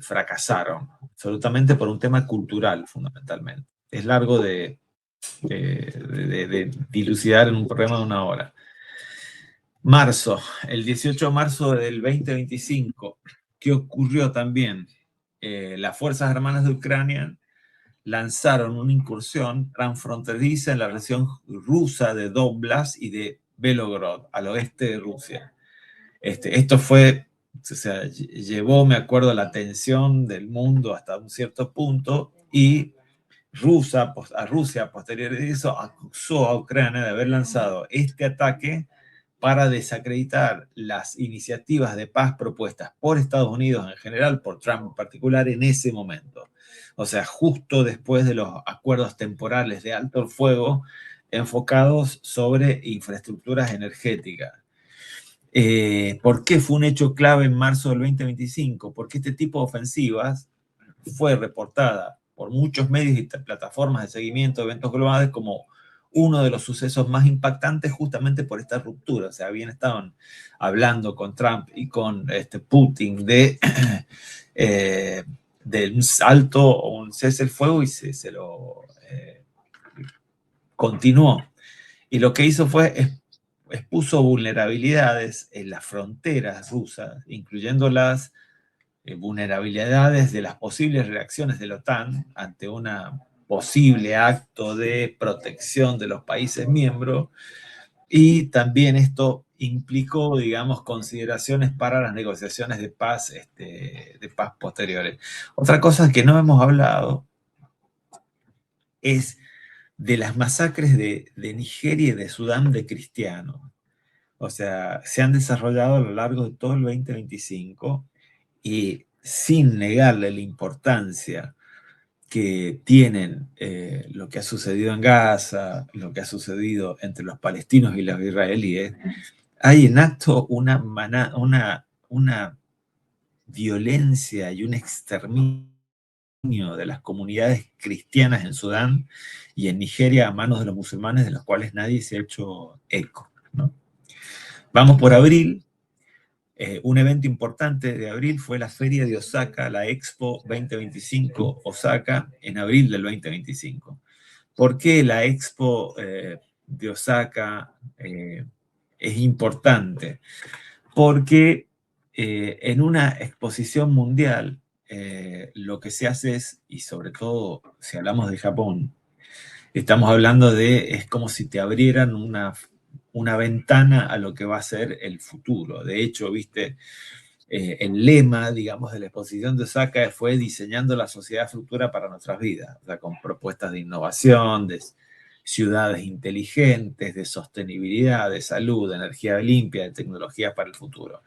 fracasaron, absolutamente por un tema cultural, fundamentalmente. Es largo de dilucidar en un programa de 1 hora. Marzo, el 18 de marzo del 2025, ¿qué ocurrió también? Las Fuerzas Armadas de Ucrania lanzaron una incursión transfronteriza en la región rusa de Donbass y de Belgorod, al oeste de Rusia. Esto fue, o sea, llevó, me acuerdo, la atención del mundo hasta un cierto punto y a Rusia, posterior a eso, acusó a Ucrania de haber lanzado este ataque para desacreditar las iniciativas de paz propuestas por Estados Unidos en general, por Trump en particular, en ese momento. O sea, justo después de los acuerdos temporales de alto el fuego enfocados sobre infraestructuras energéticas. ¿Por qué fue un hecho clave en marzo del 2025? Porque este tipo de ofensivas fue reportada por muchos medios y plataformas de seguimiento de eventos globales como uno de los sucesos más impactantes justamente por esta ruptura. O sea, bien estaban hablando con Trump y con Putin de un salto o un cese el fuego y se lo continuó. Y lo que hizo fue expuso vulnerabilidades en las fronteras rusas, incluyendo las vulnerabilidades de las posibles reacciones de la OTAN ante un posible acto de protección de los países miembros, y también esto implicó, digamos, consideraciones para las negociaciones de paz posteriores. Otra cosa que no hemos hablado es de las masacres de Nigeria y de Sudán de cristianos. O sea, se han desarrollado a lo largo de todo el 2025 y sin negarle la importancia que tienen lo que ha sucedido en Gaza, lo que ha sucedido entre los palestinos y los israelíes, hay en acto una violencia y un exterminio de las comunidades cristianas en Sudán y en Nigeria a manos de los musulmanes, de los cuales nadie se ha hecho eco, ¿no? Vamos por abril. Un evento importante de abril fue la Feria de Osaka, la Expo 2025 Osaka, en abril del 2025. ¿Por qué la Expo de Osaka es importante? Porque en una exposición mundial lo que se hace es, y sobre todo si hablamos de Japón, estamos hablando es como si te abrieran una ventana a lo que va a ser el futuro. De hecho, viste, el lema, digamos, de la exposición de Osaka fue diseñando la sociedad futura para nuestras vidas, o sea, con propuestas de innovación, de ciudades inteligentes, de sostenibilidad, de salud, de energía limpia, de tecnología para el futuro.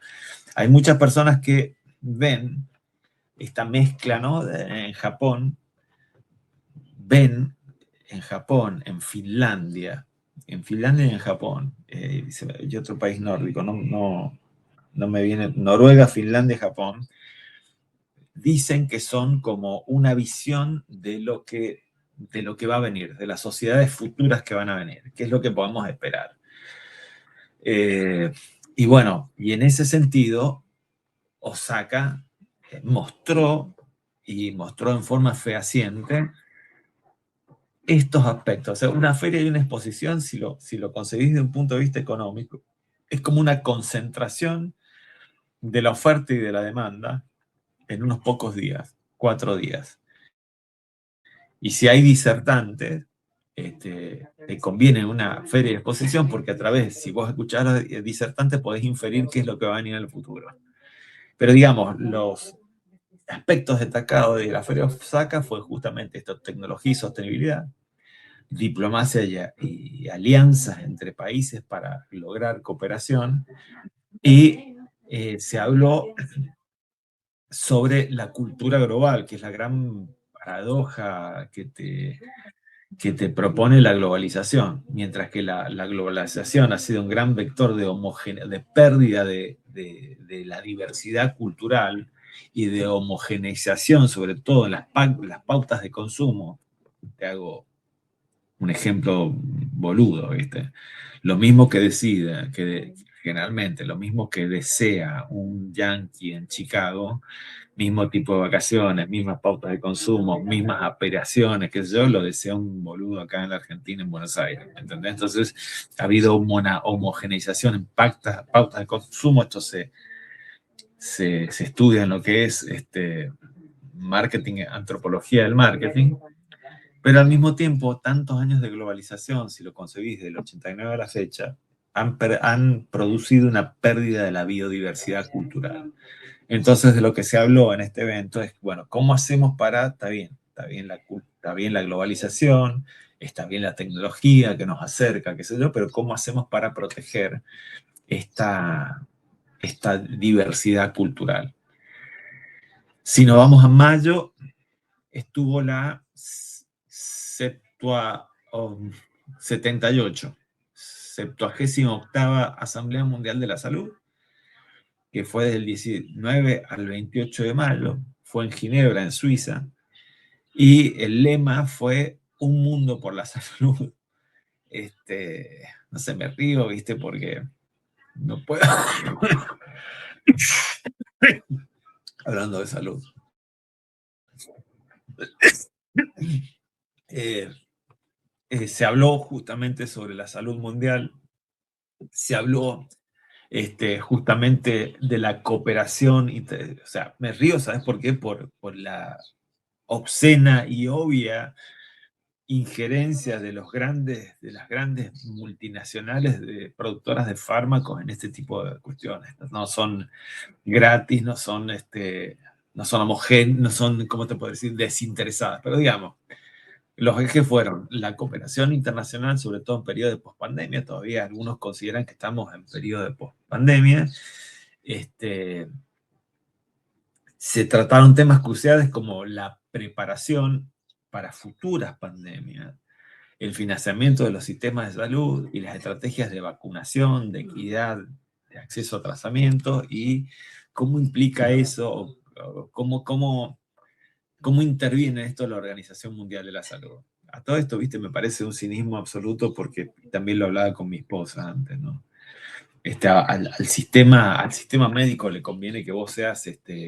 Hay muchas personas que ven esta mezcla, ¿no? En Japón, ven en Japón, en Finlandia y en Japón, y otro país nórdico, no me viene, Noruega, Finlandia, Japón, dicen que son como una visión de lo que va a venir, de las sociedades futuras que van a venir, qué es lo que podemos esperar. Y bueno, y en ese sentido, Osaka mostró en forma fehaciente estos aspectos. O sea, una feria y una exposición, si lo concebís desde un punto de vista económico, es como una concentración de la oferta y de la demanda en unos pocos días, 4 días. Y si hay disertantes, te conviene una feria de exposición porque a través, si vos escuchás a los disertantes, podés inferir qué es lo que va a venir en el futuro. Pero digamos, los aspectos destacados de la Feria de Osaka fue justamente esto: tecnología y sostenibilidad, diplomacia y alianzas entre países para lograr cooperación, y se habló sobre la cultura global, que es la gran paradoja que te propone la globalización. Mientras que la globalización ha sido un gran vector de pérdida de la diversidad cultural y de homogeneización, sobre todo en las pautas de consumo. Te hago un ejemplo boludo, ¿viste? Lo mismo que decida, generalmente, lo mismo que desea un yankee en Chicago, mismo tipo de vacaciones, mismas pautas de consumo, mismas operaciones, qué sé yo, lo desea un boludo acá en la Argentina, en Buenos Aires, ¿entendés? Entonces, ha habido una homogeneización en pautas de consumo. Esto se estudia en lo que es marketing, antropología del marketing. Pero al mismo tiempo, tantos años de globalización, si lo concebís del 89 a la fecha, han producido una pérdida de la biodiversidad cultural. Entonces, de lo que se habló en este evento es, bueno, ¿cómo hacemos para, está bien está bien la globalización, está bien la tecnología que nos acerca, qué sé yo, pero ¿cómo hacemos para proteger esta diversidad cultural? Si nos vamos a mayo, estuvo la 78ª Asamblea Mundial de la Salud, que fue desde el 19 al 28 de mayo, fue en Ginebra, en Suiza, y el lema fue Un mundo por la salud. No sé, me río, ¿viste? Porque no puedo. Hablando de salud. Se habló justamente sobre la salud mundial, se habló justamente de la cooperación, o sea, me río, ¿sabes por qué? Por la obscena y obvia injerencia de las grandes multinacionales productoras de fármacos en este tipo de cuestiones. No son gratis, no son homogéneas, no son, ¿cómo te puedo decir?, desinteresadas, pero digamos, los ejes fueron la cooperación internacional, sobre todo en periodo de pospandemia. Todavía algunos consideran que estamos en periodo de pospandemia. Se trataron temas cruciales como la preparación para futuras pandemias, el financiamiento de los sistemas de salud y las estrategias de vacunación, de equidad, de acceso a tratamiento, y cómo implica eso, cómo interviene esto la Organización Mundial de la Salud. A todo esto, viste, me parece un cinismo absoluto, porque también lo hablaba con mi esposa antes, ¿no? Al sistema médico le conviene que vos seas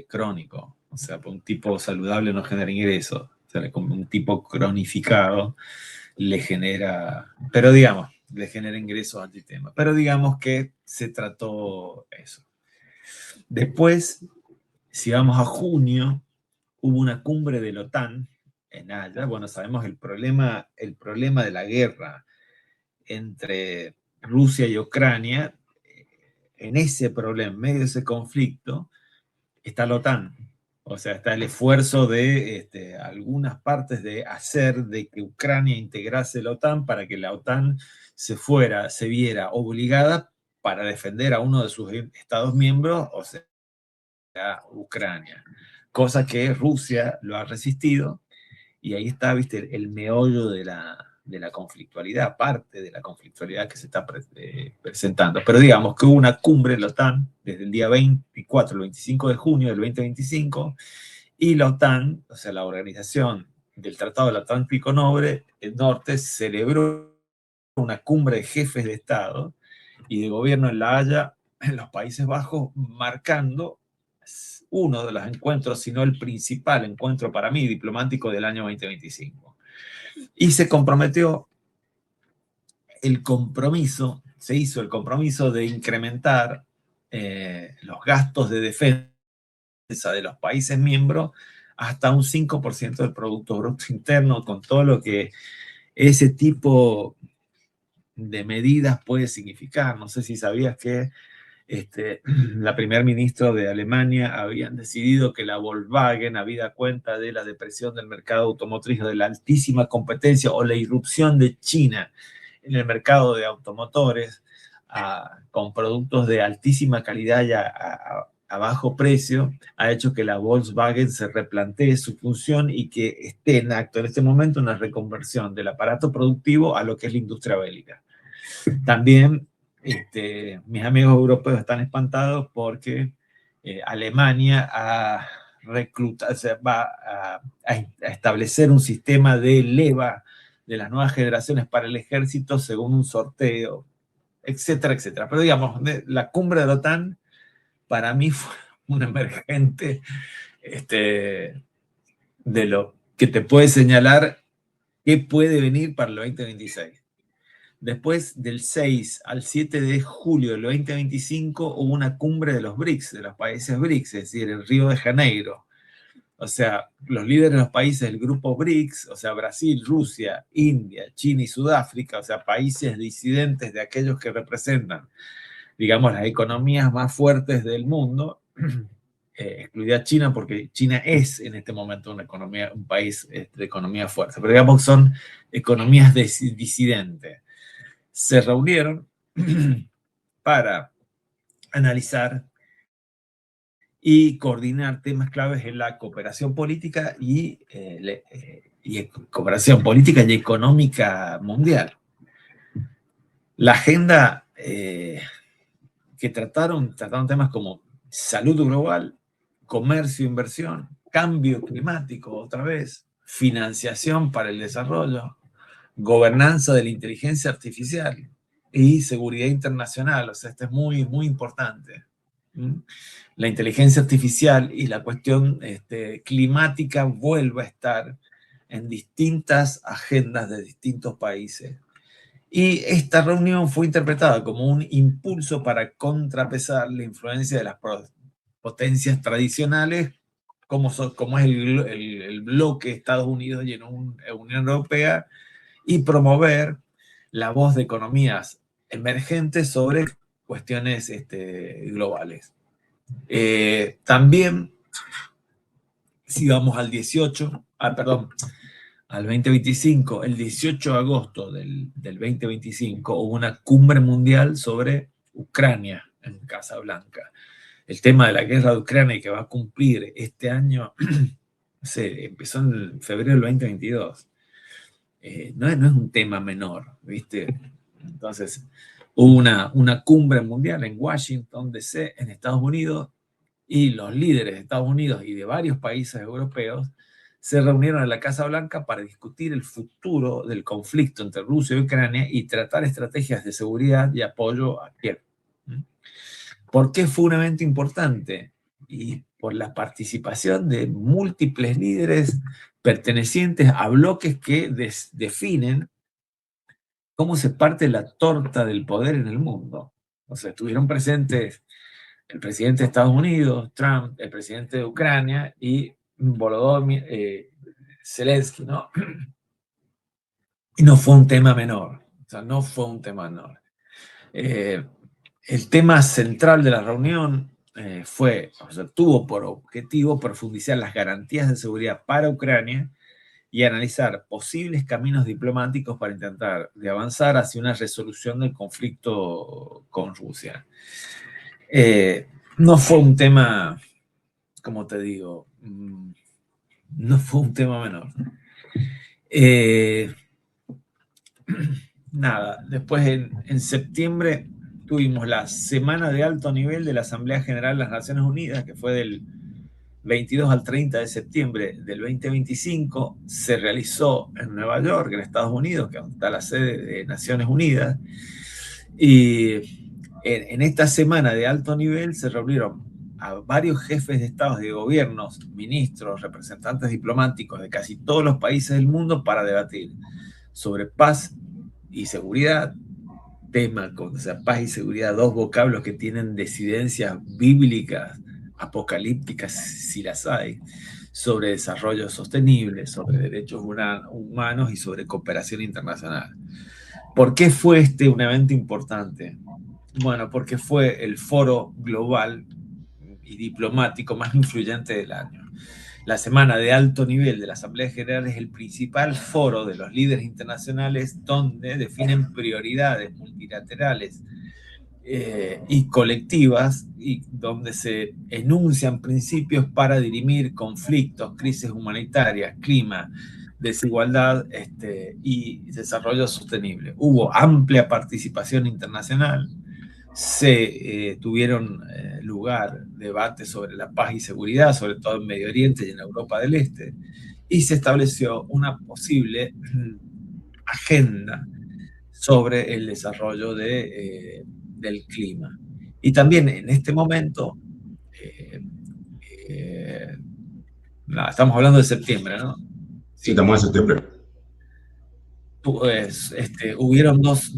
crónico. O sea, un tipo saludable no genera ingresos. O sea, un tipo cronificado le genera, pero digamos, le genera ingresos al sistema. Pero digamos que se trató eso. Después, si vamos a junio, hubo una cumbre de la OTAN en Haya. Bueno, sabemos el problema de la guerra entre Rusia y Ucrania. En ese problema, en medio de ese conflicto, está la OTAN. O sea, está el esfuerzo de algunas partes de hacer de que Ucrania integrase la OTAN, para que la OTAN se viera obligada para defender a uno de sus estados miembros, o sea, Ucrania. Cosa que Rusia lo ha resistido, y ahí está, viste, el meollo de la conflictualidad, parte de la conflictualidad que se está presentando. Pero digamos que hubo una cumbre de la OTAN desde el día 24 al 25 de junio del 2025, y la OTAN, o sea, la Organización del Tratado del Atlántico Norte, celebró una cumbre de jefes de Estado y de gobierno en La Haya, en los Países Bajos, marcando uno de los encuentros, si no el principal encuentro para mí diplomático del año 2025. Y se hizo el compromiso de incrementar los gastos de defensa de los países miembros hasta un 5% del Producto Bruto Interno, con todo lo que ese tipo de medidas puede significar. No sé si sabías que la primer ministra de Alemania habían decidido que la Volkswagen, habida cuenta de la depresión del mercado automotriz, de la altísima competencia o la irrupción de China en el mercado de automotores, con productos de altísima calidad y a bajo precio, ha hecho que la Volkswagen se replantee su función y que esté en acto en este momento una reconversión del aparato productivo a lo que es la industria bélica. También mis amigos europeos están espantados porque Alemania va a establecer un sistema de leva de las nuevas generaciones para el ejército según un sorteo, etcétera, etcétera. Pero digamos, la cumbre de la OTAN para mí fue un emergente de lo que te puede señalar qué puede venir para el 2026. Después, del 6 al 7 de julio del 2025, hubo una cumbre de los BRICS, de los países BRICS, es decir, en Río de Janeiro. O sea, los líderes de los países del grupo BRICS, o sea, Brasil, Rusia, India, China y Sudáfrica, o sea, países disidentes de aquellos que representan, digamos, las economías más fuertes del mundo, excluida China, porque China es en este momento una economía, un país de economía fuerte, pero digamos que son economías disidentes. Se reunieron para analizar y coordinar temas claves en la cooperación política y cooperación política y económica mundial. La agenda que trataron temas como salud global, comercio, inversión, cambio climático otra vez, financiación para el desarrollo, gobernanza de la inteligencia artificial y seguridad internacional. O sea, esto es muy, muy importante. La inteligencia artificial y la cuestión climática vuelve a estar en distintas agendas de distintos países. Y esta reunión fue interpretada como un impulso para contrapesar la influencia de las potencias tradicionales, como es el bloque Estados Unidos y Unión Europea, y promover la voz de economías emergentes sobre cuestiones globales. También, si vamos al 2025, el 18 de agosto del 2025 hubo una cumbre mundial sobre Ucrania en Casablanca. El tema de la guerra de Ucrania que va a cumplir este año, empezó en febrero del 2022. No es un tema menor, ¿viste? Entonces, hubo una cumbre mundial en Washington, D.C., en Estados Unidos, y los líderes de Estados Unidos y de varios países europeos se reunieron en la Casa Blanca para discutir el futuro del conflicto entre Rusia y Ucrania y tratar estrategias de seguridad y apoyo a Kiev. ¿Por qué fue un evento importante? Y por la participación de múltiples líderes pertenecientes a bloques que definen cómo se parte la torta del poder en el mundo. O sea, estuvieron presentes el presidente de Estados Unidos, Trump, el presidente de Ucrania y Volodymyr Zelensky, ¿no? Y no fue un tema menor. O sea, no fue un tema menor. El tema central de la reunión tuvo por objetivo profundizar las garantías de seguridad para Ucrania y analizar posibles caminos diplomáticos para intentar de avanzar hacia una resolución del conflicto con Rusia. No fue un tema, como te digo, no fue un tema menor. Nada, después en septiembre tuvimos la semana de alto nivel de la Asamblea General de las Naciones Unidas, que fue del 22 al 30 de septiembre del 2025, se realizó en Nueva York, en Estados Unidos, que está la sede de Naciones Unidas, y en esta semana de alto nivel se reunieron a varios jefes de estados y de gobiernos, ministros, representantes diplomáticos de casi todos los países del mundo para debatir sobre paz y seguridad, paz y seguridad, dos vocablos que tienen disidencias bíblicas, apocalípticas, si las hay, sobre desarrollo sostenible, sobre derechos humanos y sobre cooperación internacional. ¿Por qué fue un evento importante? Bueno, porque fue el foro global y diplomático más influyente del año. La semana de alto nivel de la Asamblea General es el principal foro de los líderes internacionales donde definen prioridades multilaterales y colectivas y donde se enuncian principios para dirimir conflictos, crisis humanitarias, clima, desigualdad y desarrollo sostenible. Hubo amplia participación internacional, se tuvieron lugar debates sobre la paz y seguridad, sobre todo en Medio Oriente y en Europa del Este, y se estableció una posible agenda sobre el desarrollo del clima. Y también en este momento, estamos hablando de septiembre, ¿no? Sí, estamos en septiembre. Pues hubieron dos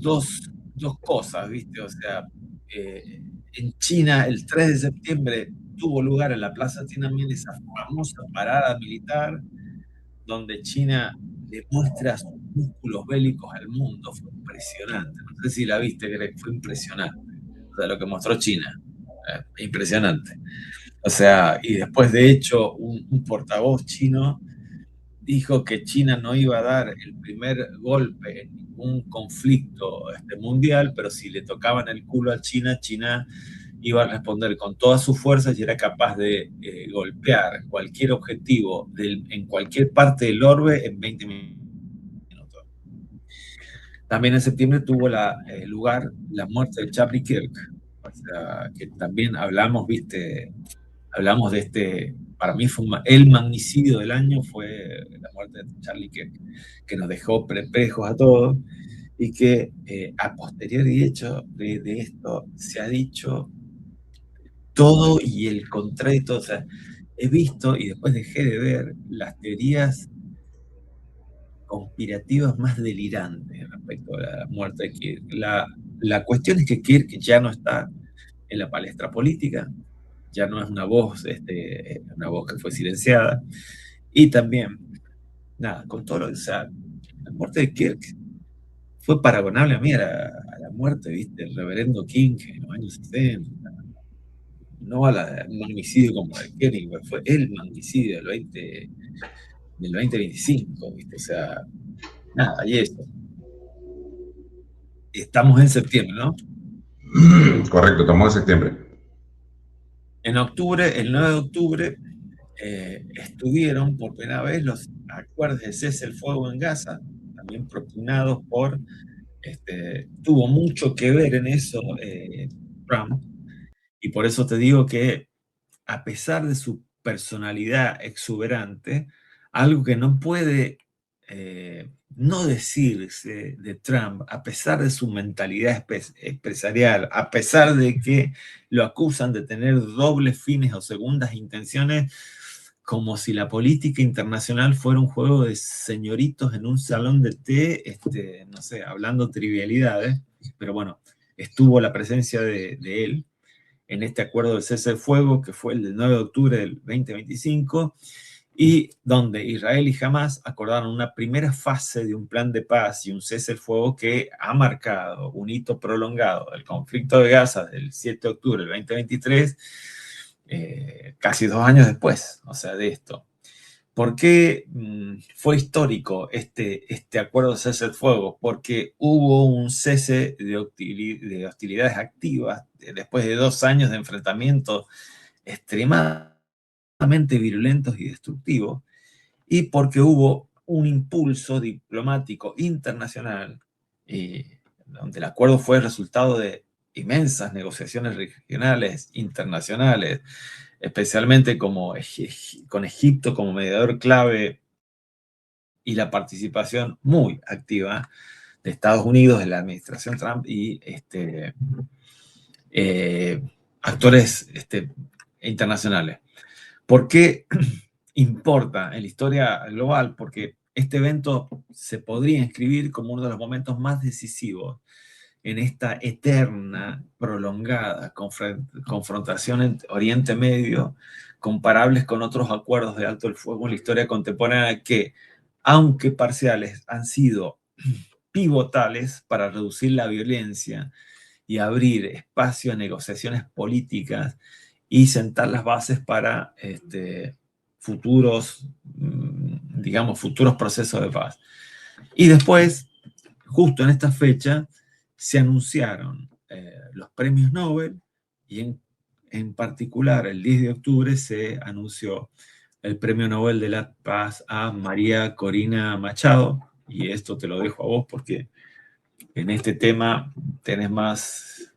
cosas, ¿viste? O sea, en China el 3 de septiembre tuvo lugar en la Plaza Tiananmen esa famosa parada militar donde China demuestra sus músculos bélicos al mundo. Fue impresionante. No sé si la viste, Greg, fue impresionante. O sea, lo que mostró China. Impresionante. O sea, y después de hecho un portavoz chino dijo que China no iba a dar el primer golpe en ningún conflicto mundial, pero si le tocaban el culo a China, China iba a responder con todas sus fuerzas y era capaz de golpear cualquier objetivo en cualquier parte del orbe en 20 minutos. También en septiembre tuvo lugar la muerte de Charlie Kirk, o sea, que también hablamos, viste, hablamos de para mí fue el magnicidio del año, fue la muerte de Charlie Kirk, que nos dejó perplejos a todos y que a posteriori hecho de esto se ha dicho todo y el contrario, o sea, he visto y después dejé de ver las teorías conspirativas más delirantes respecto a la muerte de Kirk. La cuestión es que Kirk ya no está en la palestra política, ya no es una voz que fue silenciada, y también, nada, con todo lo que, o sea, la muerte de Kirk fue paragonable a mí a la muerte, viste, del reverendo King en los años 60, no a un magnicidio como el Kenny, fue el magnicidio del 2025, ¿viste? O sea, nada, y eso. Estamos en septiembre, ¿no? Correcto, estamos en septiembre. En octubre, el 9 de octubre, estuvieron por primera vez los acuerdos de cese el fuego en Gaza, también propugnados tuvo mucho que ver en eso Trump, y por eso te digo que a pesar de su personalidad exuberante, algo que no puede no decirse de Trump, a pesar de su mentalidad empresarial, a pesar de que lo acusan de tener dobles fines o segundas intenciones, como si la política internacional fuera un juego de señoritos en un salón de té, no sé, hablando trivialidades, pero bueno, estuvo la presencia de él en este acuerdo de cese del fuego, que fue el del 9 de octubre del 2025, y donde Israel y Hamas acordaron una primera fase de un plan de paz y un cese del fuego que ha marcado un hito prolongado del conflicto de Gaza del 7 de octubre del 2023, casi 2 años después, o sea, de esto. ¿Por qué fue histórico este acuerdo de cese del fuego? Porque hubo un cese de hostilidades activas después de 2 años de enfrentamientos extremadamente virulentos y destructivos, y porque hubo un impulso diplomático internacional, donde el acuerdo fue el resultado de inmensas negociaciones regionales, internacionales, especialmente con Egipto como mediador clave y la participación muy activa de Estados Unidos, de la administración Trump y actores internacionales. ¿Por qué importa en la historia global? Porque este evento se podría inscribir como uno de los momentos más decisivos en esta eterna, prolongada confrontación en Oriente Medio, comparables con otros acuerdos de alto el fuego en la historia contemporánea que, aunque parciales, han sido pivotales para reducir la violencia y abrir espacio a negociaciones políticas y sentar las bases para futuros, digamos, futuros procesos de paz. Y después, justo en esta fecha, se anunciaron los premios Nobel y en particular el 10 de octubre se anunció el premio Nobel de la Paz a María Corina Machado, y esto te lo dejo a vos porque en este tema tenés más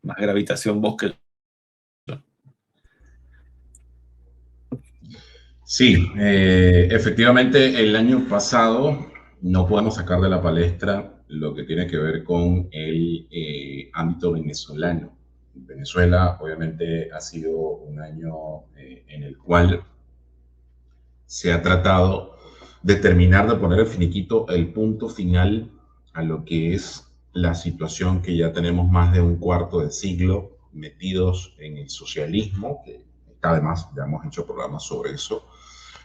gravitación vos que yo. Sí, efectivamente el año pasado no podemos sacar de la palestra lo que tiene que ver con el ámbito venezolano. Venezuela obviamente ha sido un año en el cual se ha tratado de terminar de poner el finiquito, el punto final a lo que es la situación que ya tenemos más de un cuarto de siglo metidos en el socialismo, que además ya hemos hecho programas sobre eso.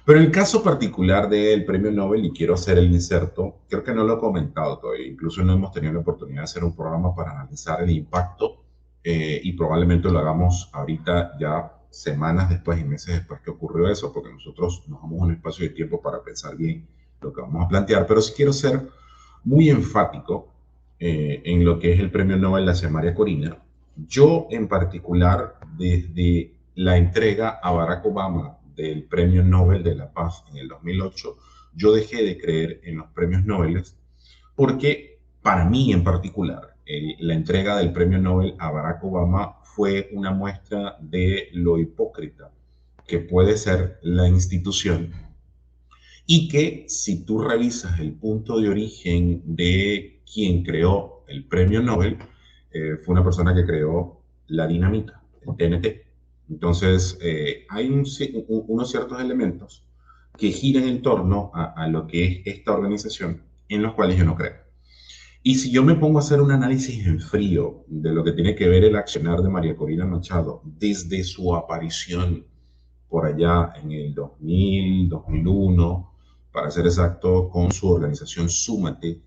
Pero en el caso particular del premio Nobel, y quiero hacer el inserto, creo que no lo he comentado todavía, incluso no hemos tenido la oportunidad de hacer un programa para analizar el impacto y probablemente lo hagamos ahorita ya semanas después y meses después que ocurrió eso, porque nosotros nos damos un espacio de tiempo para pensar bien lo que vamos a plantear, pero sí quiero ser muy enfático en lo que es el premio Nobel hacia María Corina. Yo en particular, desde la entrega a Barack Obama del premio Nobel de la Paz en el 2008, yo dejé de creer en los premios Nobel porque para mí en particular, la entrega del premio Nobel a Barack Obama fue una muestra de lo hipócrita que puede ser la institución y que si tú revisas el punto de origen de quien creó el premio Nobel, fue una persona que creó la dinamita, el TNT. Entonces, hay unos ciertos elementos que giran en torno a lo que es esta organización en los cuales yo no creo. Y si yo me pongo a hacer un análisis en frío de lo que tiene que ver el accionar de María Corina Machado desde su aparición por allá en el 2000, 2001, para ser exacto, con su organización Súmate,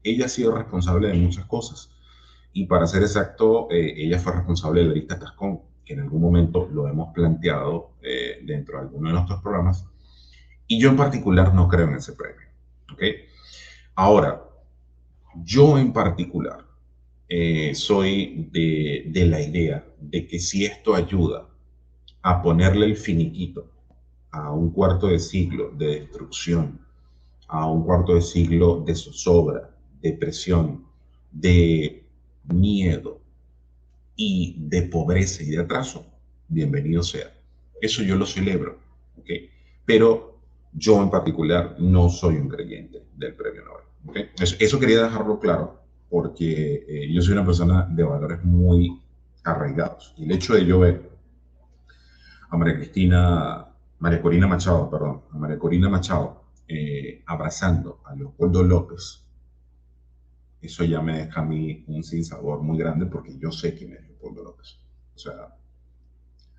ella ha sido responsable de muchas cosas. Y para ser exacto, ella fue responsable de la lista Tascón, que en algún momento lo hemos planteado dentro de alguno de nuestros programas. Y yo en particular no creo en ese premio. ¿Okay? Ahora, yo en particular soy de la idea de que si esto ayuda a ponerle el finiquito a un cuarto de siglo de destrucción, a un cuarto de siglo de zozobra, de presión, de miedo y de pobreza y de atraso, bienvenido sea. Eso yo lo celebro, ¿ok? Pero yo en particular no soy un creyente del premio Nobel, ¿ok? Eso quería dejarlo claro porque yo soy una persona de valores muy arraigados. Y el hecho de yo ver a María Corina Machado, perdón, a María Corina Machado abrazando a Leopoldo López, eso ya me deja a mí un sinsabor muy grande porque yo sé quién es Leopoldo López. O sea,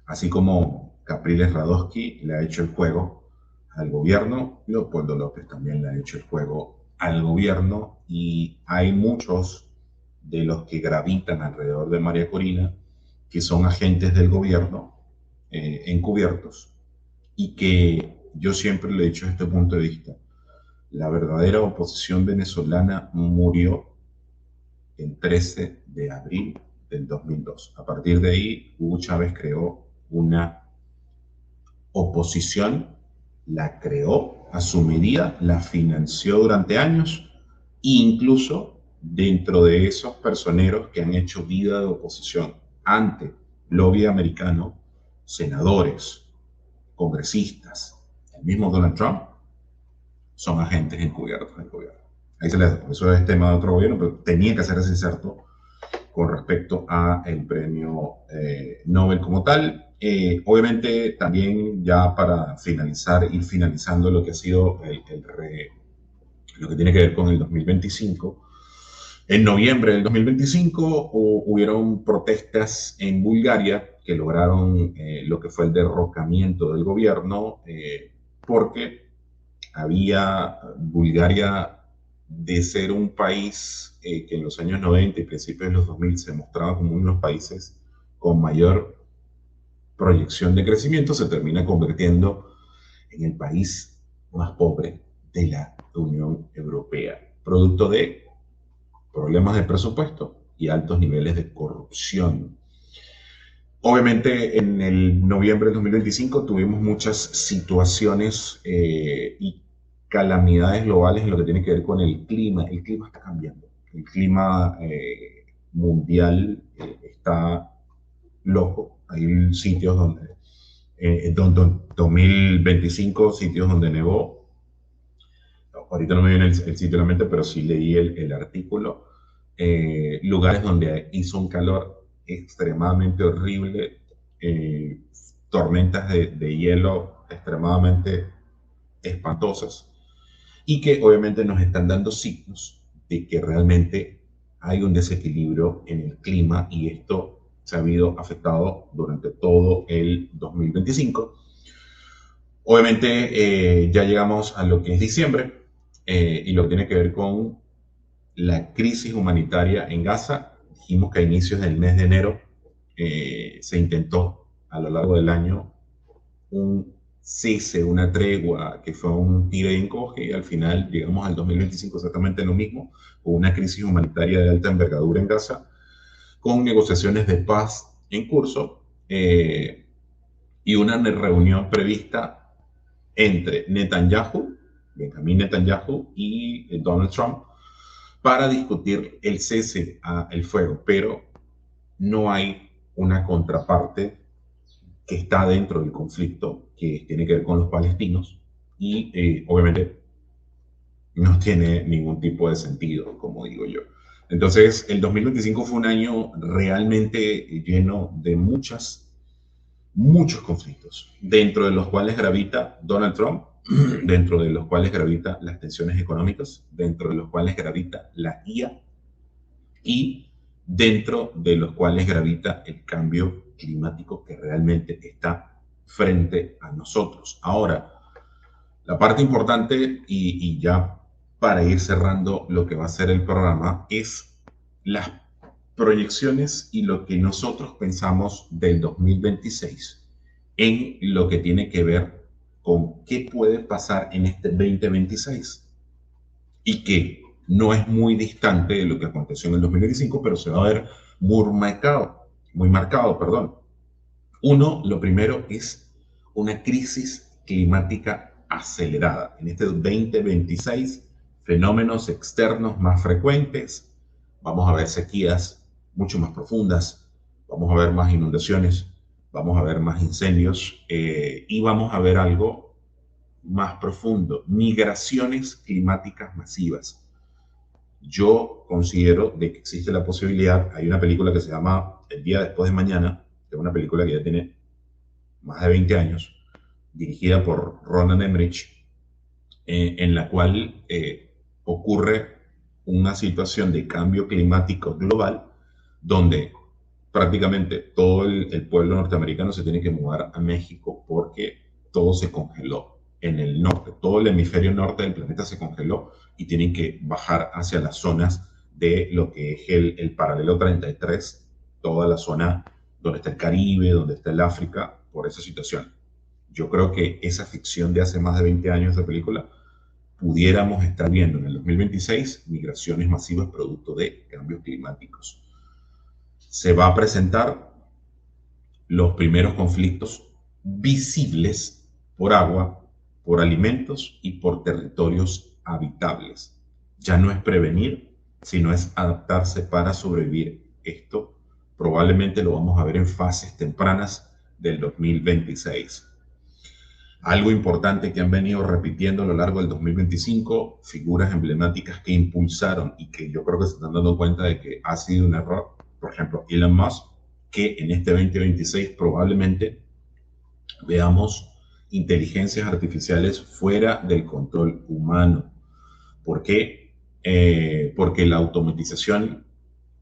así como Capriles Radosky le ha hecho el juego al gobierno, Leopoldo López también le ha hecho el juego al gobierno y hay muchos de los que gravitan alrededor de María Corina que son agentes del gobierno encubiertos y que yo siempre le he dicho desde este punto de vista, la verdadera oposición venezolana murió el 13 de abril del 2002. A partir de ahí, Hugo Chávez creó una oposición, la creó a su medida, la financió durante años e incluso dentro de esos personeros que han hecho vida de oposición ante lobby americano, senadores, congresistas, el mismo Donald Trump, son agentes encubiertos del gobierno. Ahí se les, eso es tema de otro gobierno, pero tenía que hacer ese inserto con respecto a el premio Nobel como tal. Obviamente también ya para finalizar, ir finalizando lo que ha sido lo que tiene que ver con el 2025. En noviembre del 2025 hubieron protestas en Bulgaria que lograron lo que fue el derrocamiento del gobierno porque había Bulgaria de ser un país que en los años 90 y principios de los 2000 se mostraba como uno de los países con mayor proyección de crecimiento, se termina convirtiendo en el país más pobre de la Unión Europea, producto de problemas de presupuesto y altos niveles de corrupción. Obviamente en el noviembre del 2025 tuvimos muchas situaciones y calamidades globales en lo que tiene que ver con el clima. El clima está cambiando. El clima mundial está loco. Hay sitios donde, 2025, sitios donde nevó. Ahorita no me viene el sitio a la mente, pero sí leí el artículo. Lugares donde hizo un calor extremadamente horrible, tormentas de hielo extremadamente espantosas y que obviamente nos están dando signos de que realmente hay un desequilibrio en el clima y esto se ha habido afectado durante todo el 2025. Obviamente ya llegamos a lo que es diciembre y lo que tiene que ver con la crisis humanitaria en Gaza. Dijimos que a inicios del mes de enero se intentó a lo largo del año un cese, una tregua, que fue un tire y encoge, y al final llegamos al 2025 exactamente lo mismo, con una crisis humanitaria de alta envergadura en Gaza, con negociaciones de paz en curso y una reunión prevista entre Netanyahu, Benjamin Netanyahu y Donald Trump para discutir el cese al fuego, pero no hay una contraparte que está dentro del conflicto que tiene que ver con los palestinos y obviamente no tiene ningún tipo de sentido, como digo yo. Entonces, el 2025 fue un año realmente lleno de muchos conflictos, dentro de los cuales gravita Donald Trump, dentro de los cuales gravita las tensiones económicas, dentro de los cuales gravita la IA y dentro de los cuales gravita el cambio climático que realmente está frente a nosotros. Ahora, la parte importante y ya para ir cerrando lo que va a ser el programa es las proyecciones y lo que nosotros pensamos del 2026 en lo que tiene que ver con qué puede pasar en este 2026 y que no es muy distante de lo que aconteció en el 2025, pero se va a ver muy marcado, perdón. Uno, lo primero es una crisis climática acelerada. En este 2026, fenómenos externos más frecuentes, vamos a ver sequías mucho más profundas, vamos a ver más inundaciones, vamos a ver más incendios y vamos a ver algo más profundo, migraciones climáticas masivas. Yo considero de que existe la posibilidad, hay una película que se llama El día después de mañana, que es una película que ya tiene más de 20 años, dirigida por Roland Emmerich, en la cual ocurre una situación de cambio climático global donde prácticamente todo el pueblo norteamericano se tiene que mudar a México porque todo se congeló en el norte, todo el hemisferio norte del planeta se congeló y tienen que bajar hacia las zonas de lo que es el paralelo 33, toda la zona donde está el Caribe, donde está el África, por esa situación. Yo creo que esa ficción de hace más de 20 años de película pudiéramos estar viendo en el 2026 migraciones masivas producto de cambios climáticos. Se va a presentar los primeros conflictos visibles por agua, por alimentos y por territorios habitables. Ya no es prevenir, sino es adaptarse para sobrevivir. Esto probablemente lo vamos a ver en fases tempranas del 2026. Algo importante que han venido repitiendo a lo largo del 2025, figuras emblemáticas que impulsaron y que yo creo que se están dando cuenta de que ha sido un error. Por ejemplo, Elon Musk, que en este 2026 probablemente veamos inteligencias artificiales fuera del control humano. ¿Por qué? Porque la automatización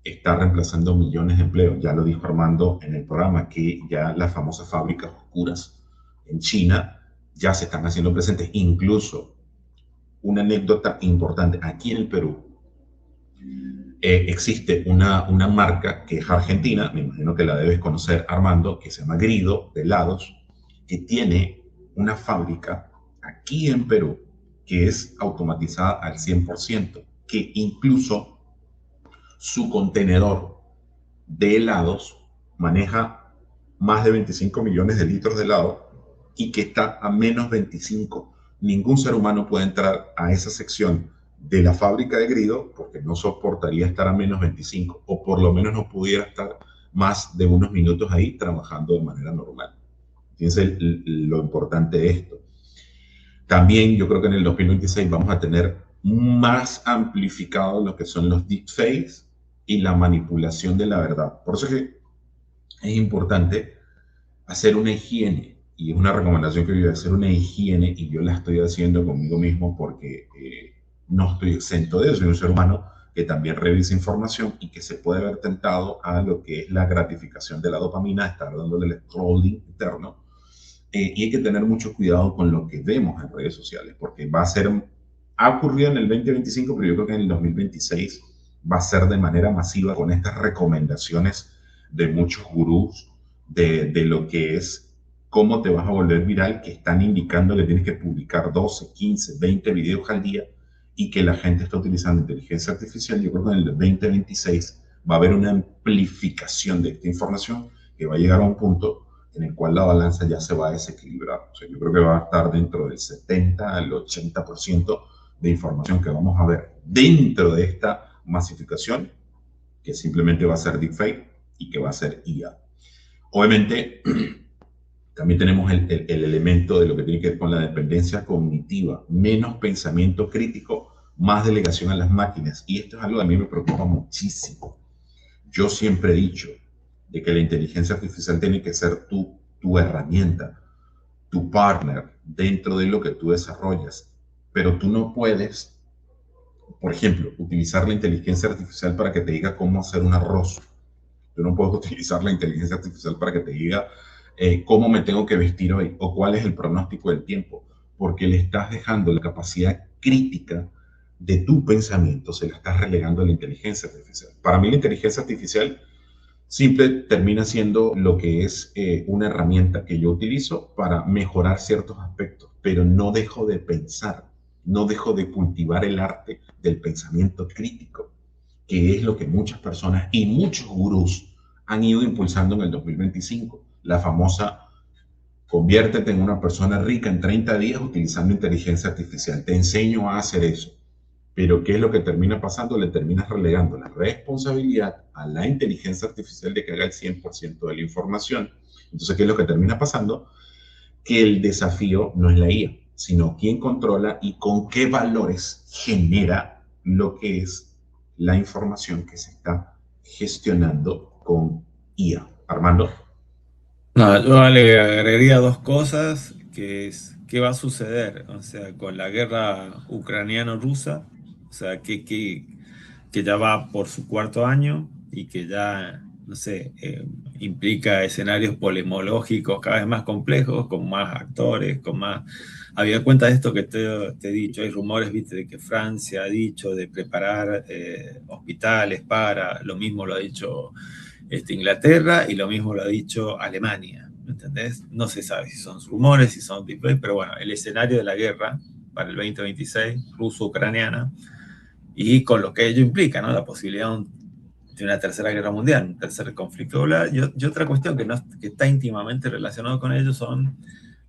está reemplazando millones de empleos. Ya lo dijo Armando en el programa, que ya las famosas fábricas oscuras en China ya se están haciendo presentes. Incluso una anécdota importante, aquí en el Perú existe una marca que es argentina, me imagino que la debes conocer, Armando, que se llama Grido de helados, que tiene una fábrica aquí en Perú que es automatizada al 100%, que incluso su contenedor de helados maneja más de 25 millones de litros de helado y que está a menos 25. Ningún ser humano puede entrar a esa sección de la fábrica de Grido porque no soportaría estar a menos 25 o por lo menos no pudiera estar más de unos minutos ahí trabajando de manera normal. Fíjense lo importante de esto. También yo creo que en el 2026 vamos a tener más amplificado lo que son los deepfakes y la manipulación de la verdad. Por eso es que es importante hacer una higiene, y es una recomendación que yo voy a hacer una higiene, y yo la estoy haciendo conmigo mismo porque no estoy exento de eso, soy un ser humano que también revisa información y que se puede ver tentado a lo que es la gratificación de la dopamina, estar dándole el scrolling interno, y hay que tener mucho cuidado con lo que vemos en redes sociales, porque ha ocurrido en el 2025, pero yo creo que en el 2026 va a ser de manera masiva con estas recomendaciones de muchos gurús de lo que es cómo te vas a volver viral, que están indicando que tienes que publicar 12, 15, 20 videos al día y que la gente está utilizando inteligencia artificial. Yo creo que en el 2026 va a haber una amplificación de esta información que va a llegar a un punto en el cual la balanza ya se va a desequilibrar. O sea, yo creo que va a estar dentro del 70 al 80% de información que vamos a ver dentro de esta masificación, que simplemente va a ser deepfake y que va a ser IA. Obviamente, también tenemos el elemento de lo que tiene que ver con la dependencia cognitiva, menos pensamiento crítico, más delegación a las máquinas. Y esto es algo que a mí me preocupa muchísimo. Yo siempre he dicho de que la inteligencia artificial tiene que ser tu herramienta, tu partner dentro de lo que tú desarrollas. Pero tú no puedes, por ejemplo, utilizar la inteligencia artificial para que te diga cómo hacer un arroz. Tú no puedes utilizar la inteligencia artificial para que te diga cómo me tengo que vestir hoy o cuál es el pronóstico del tiempo, porque le estás dejando la capacidad crítica de tu pensamiento, se la estás relegando a la inteligencia artificial. Para mí la inteligencia artificial simple termina siendo lo que es una herramienta que yo utilizo para mejorar ciertos aspectos, pero no dejo de pensar, no dejo de cultivar el arte del pensamiento crítico, que es lo que muchas personas y muchos gurús han ido impulsando en el 2025. La famosa conviértete en una persona rica en 30 días utilizando inteligencia artificial. Te enseño a hacer eso. Pero ¿qué es lo que termina pasando? Le terminas relegando la responsabilidad a la inteligencia artificial de que haga el 100% de la información. Entonces, ¿qué es lo que termina pasando? Que el desafío no es la IA, sino quién controla y con qué valores genera lo que es la información que se está gestionando con IA. Armando. No, yo le agregaría dos cosas, que es qué va a suceder, o sea, con la guerra ucraniano-rusa, o sea, que ya va por su cuarto año y que ya, no sé, implica escenarios polemológicos cada vez más complejos, con más actores, con más... Había cuenta de esto que te he dicho, hay rumores, viste, de que Francia ha dicho de preparar hospitales para, lo mismo lo ha dicho Inglaterra y lo mismo lo ha dicho Alemania, ¿me entendés? No se sabe si son rumores, si son deepfakes, pero bueno, el escenario de la guerra para el 2026, ruso-ucraniana, y con lo que ello implica, ¿no? La posibilidad de una tercera guerra mundial, un tercer conflicto global. Y otra cuestión que, no, que está íntimamente relacionado con ello son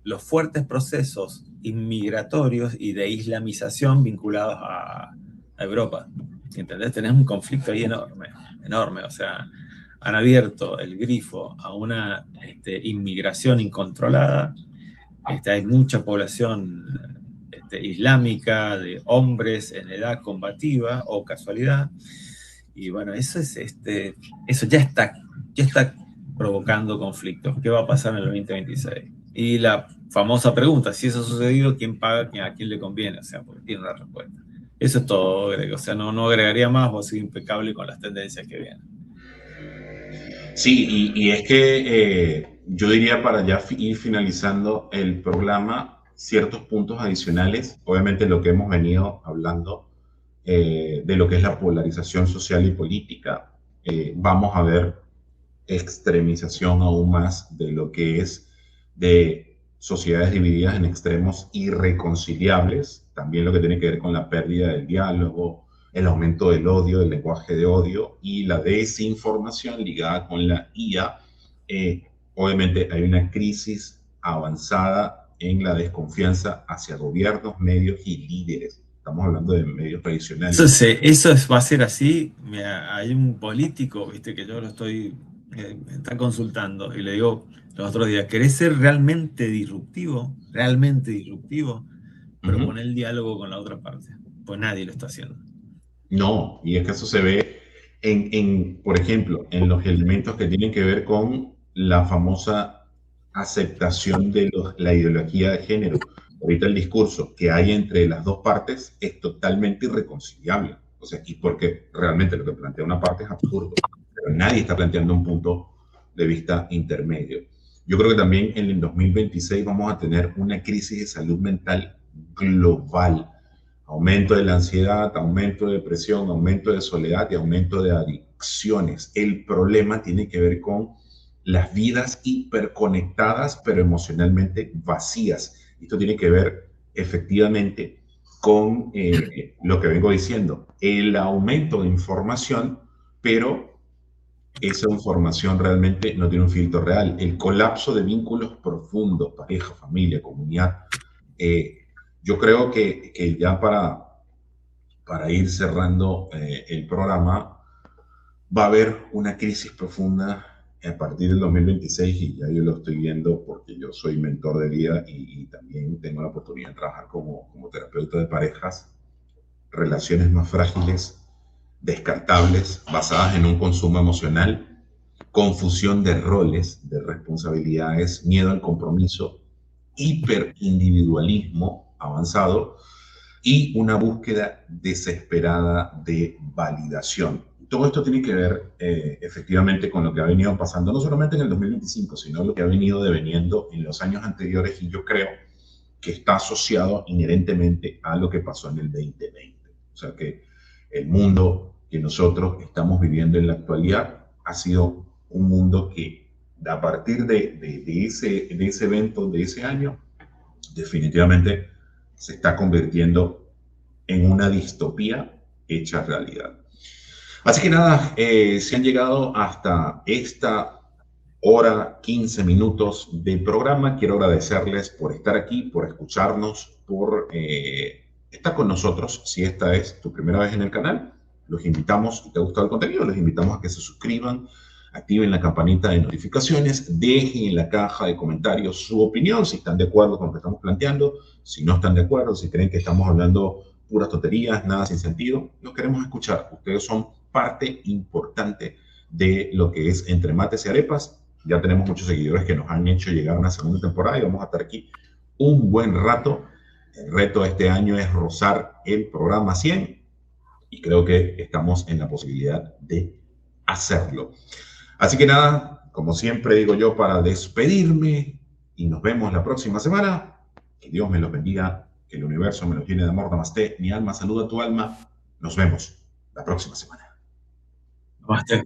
los fuertes procesos inmigratorios y de islamización vinculados a Europa. ¿Entendés? Tenés un conflicto ahí enorme, enorme. O sea, han abierto el grifo a una inmigración incontrolada. Hay mucha población islámica, de hombres en edad combativa o casualidad. Y bueno, eso ya está provocando conflictos. ¿Qué va a pasar en el 2026? Y la famosa pregunta, si eso ha sucedido, ¿quién paga, a quién le conviene? O sea, porque tiene una respuesta. Eso es todo, Greg. O sea, no agregaría más, vos sigue impecable con las tendencias que vienen. Sí, y es que yo diría para ya ir finalizando el programa, ciertos puntos adicionales, obviamente lo que hemos venido hablando de lo que es la polarización social y política, vamos a ver extremización aún más de lo que es de sociedades divididas en extremos irreconciliables, también lo que tiene que ver con la pérdida del diálogo, el aumento del odio, del lenguaje de odio y la desinformación ligada con la IA. Obviamente hay una crisis avanzada en la desconfianza hacia gobiernos, medios y líderes. Estamos hablando de medios tradicionales. Va a ser así. Mira, hay un político, viste, que yo lo estoy está consultando y le digo los otros días, ¿querés ser realmente disruptivo? Realmente disruptivo, propone el diálogo con la otra parte. Pues nadie lo está haciendo. No, y es que eso se ve por ejemplo, en los elementos que tienen que ver con la famosa aceptación de la ideología de género. Ahorita el discurso que hay entre las dos partes es totalmente irreconciliable. O sea, y porque realmente lo que plantea una parte es absurdo, pero nadie está planteando un punto de vista intermedio. Yo creo que también en el 2026 vamos a tener una crisis de salud mental global. Aumento de la ansiedad, aumento de depresión, aumento de soledad y aumento de adicciones. El problema tiene que ver con las vidas hiperconectadas, pero emocionalmente vacías. Esto tiene que ver efectivamente con lo que vengo diciendo, el aumento de información, pero esa información realmente no tiene un filtro real. El colapso de vínculos profundos, pareja, familia, comunidad. Yo creo que ya para ir cerrando el programa, va a haber una crisis profunda a partir del 2026 y ya yo lo estoy viendo porque yo soy mentor de vida y también tengo la oportunidad de trabajar como terapeuta de parejas, relaciones más frágiles, descartables, basadas en un consumo emocional, confusión de roles, de responsabilidades, miedo al compromiso, hiperindividualismo avanzado y una búsqueda desesperada de validación. Todo esto tiene que ver efectivamente con lo que ha venido pasando, no solamente en el 2025, sino lo que ha venido deveniendo en los años anteriores y yo creo que está asociado inherentemente a lo que pasó en el 2020. O sea que el mundo que nosotros estamos viviendo en la actualidad ha sido un mundo que a partir de ese evento, de ese año, definitivamente se está convirtiendo en una distopía hecha realidad. Así que nada, se han llegado hasta esta hora, 15 minutos del programa. Quiero agradecerles por estar aquí, por escucharnos, por estar con nosotros. Si esta es tu primera vez en el canal, los invitamos, si te ha gustado el contenido, los invitamos a que se suscriban, activen la campanita de notificaciones, dejen en la caja de comentarios su opinión, si están de acuerdo con lo que estamos planteando, si no están de acuerdo, si creen que estamos hablando puras tonterías, nada sin sentido, los queremos escuchar. Ustedes son parte importante de lo que es Entre Mates y Arepas. Ya tenemos muchos seguidores que nos han hecho llegar a una segunda temporada y vamos a estar aquí un buen rato. El reto de este año es rozar el programa 100 y creo que estamos en la posibilidad de hacerlo. Así que nada, como siempre digo yo, para despedirme y nos vemos la próxima semana, que Dios me los bendiga, que el universo me los llene de amor. Namaste, mi alma saluda a tu alma. Nos vemos la próxima semana. Namaste.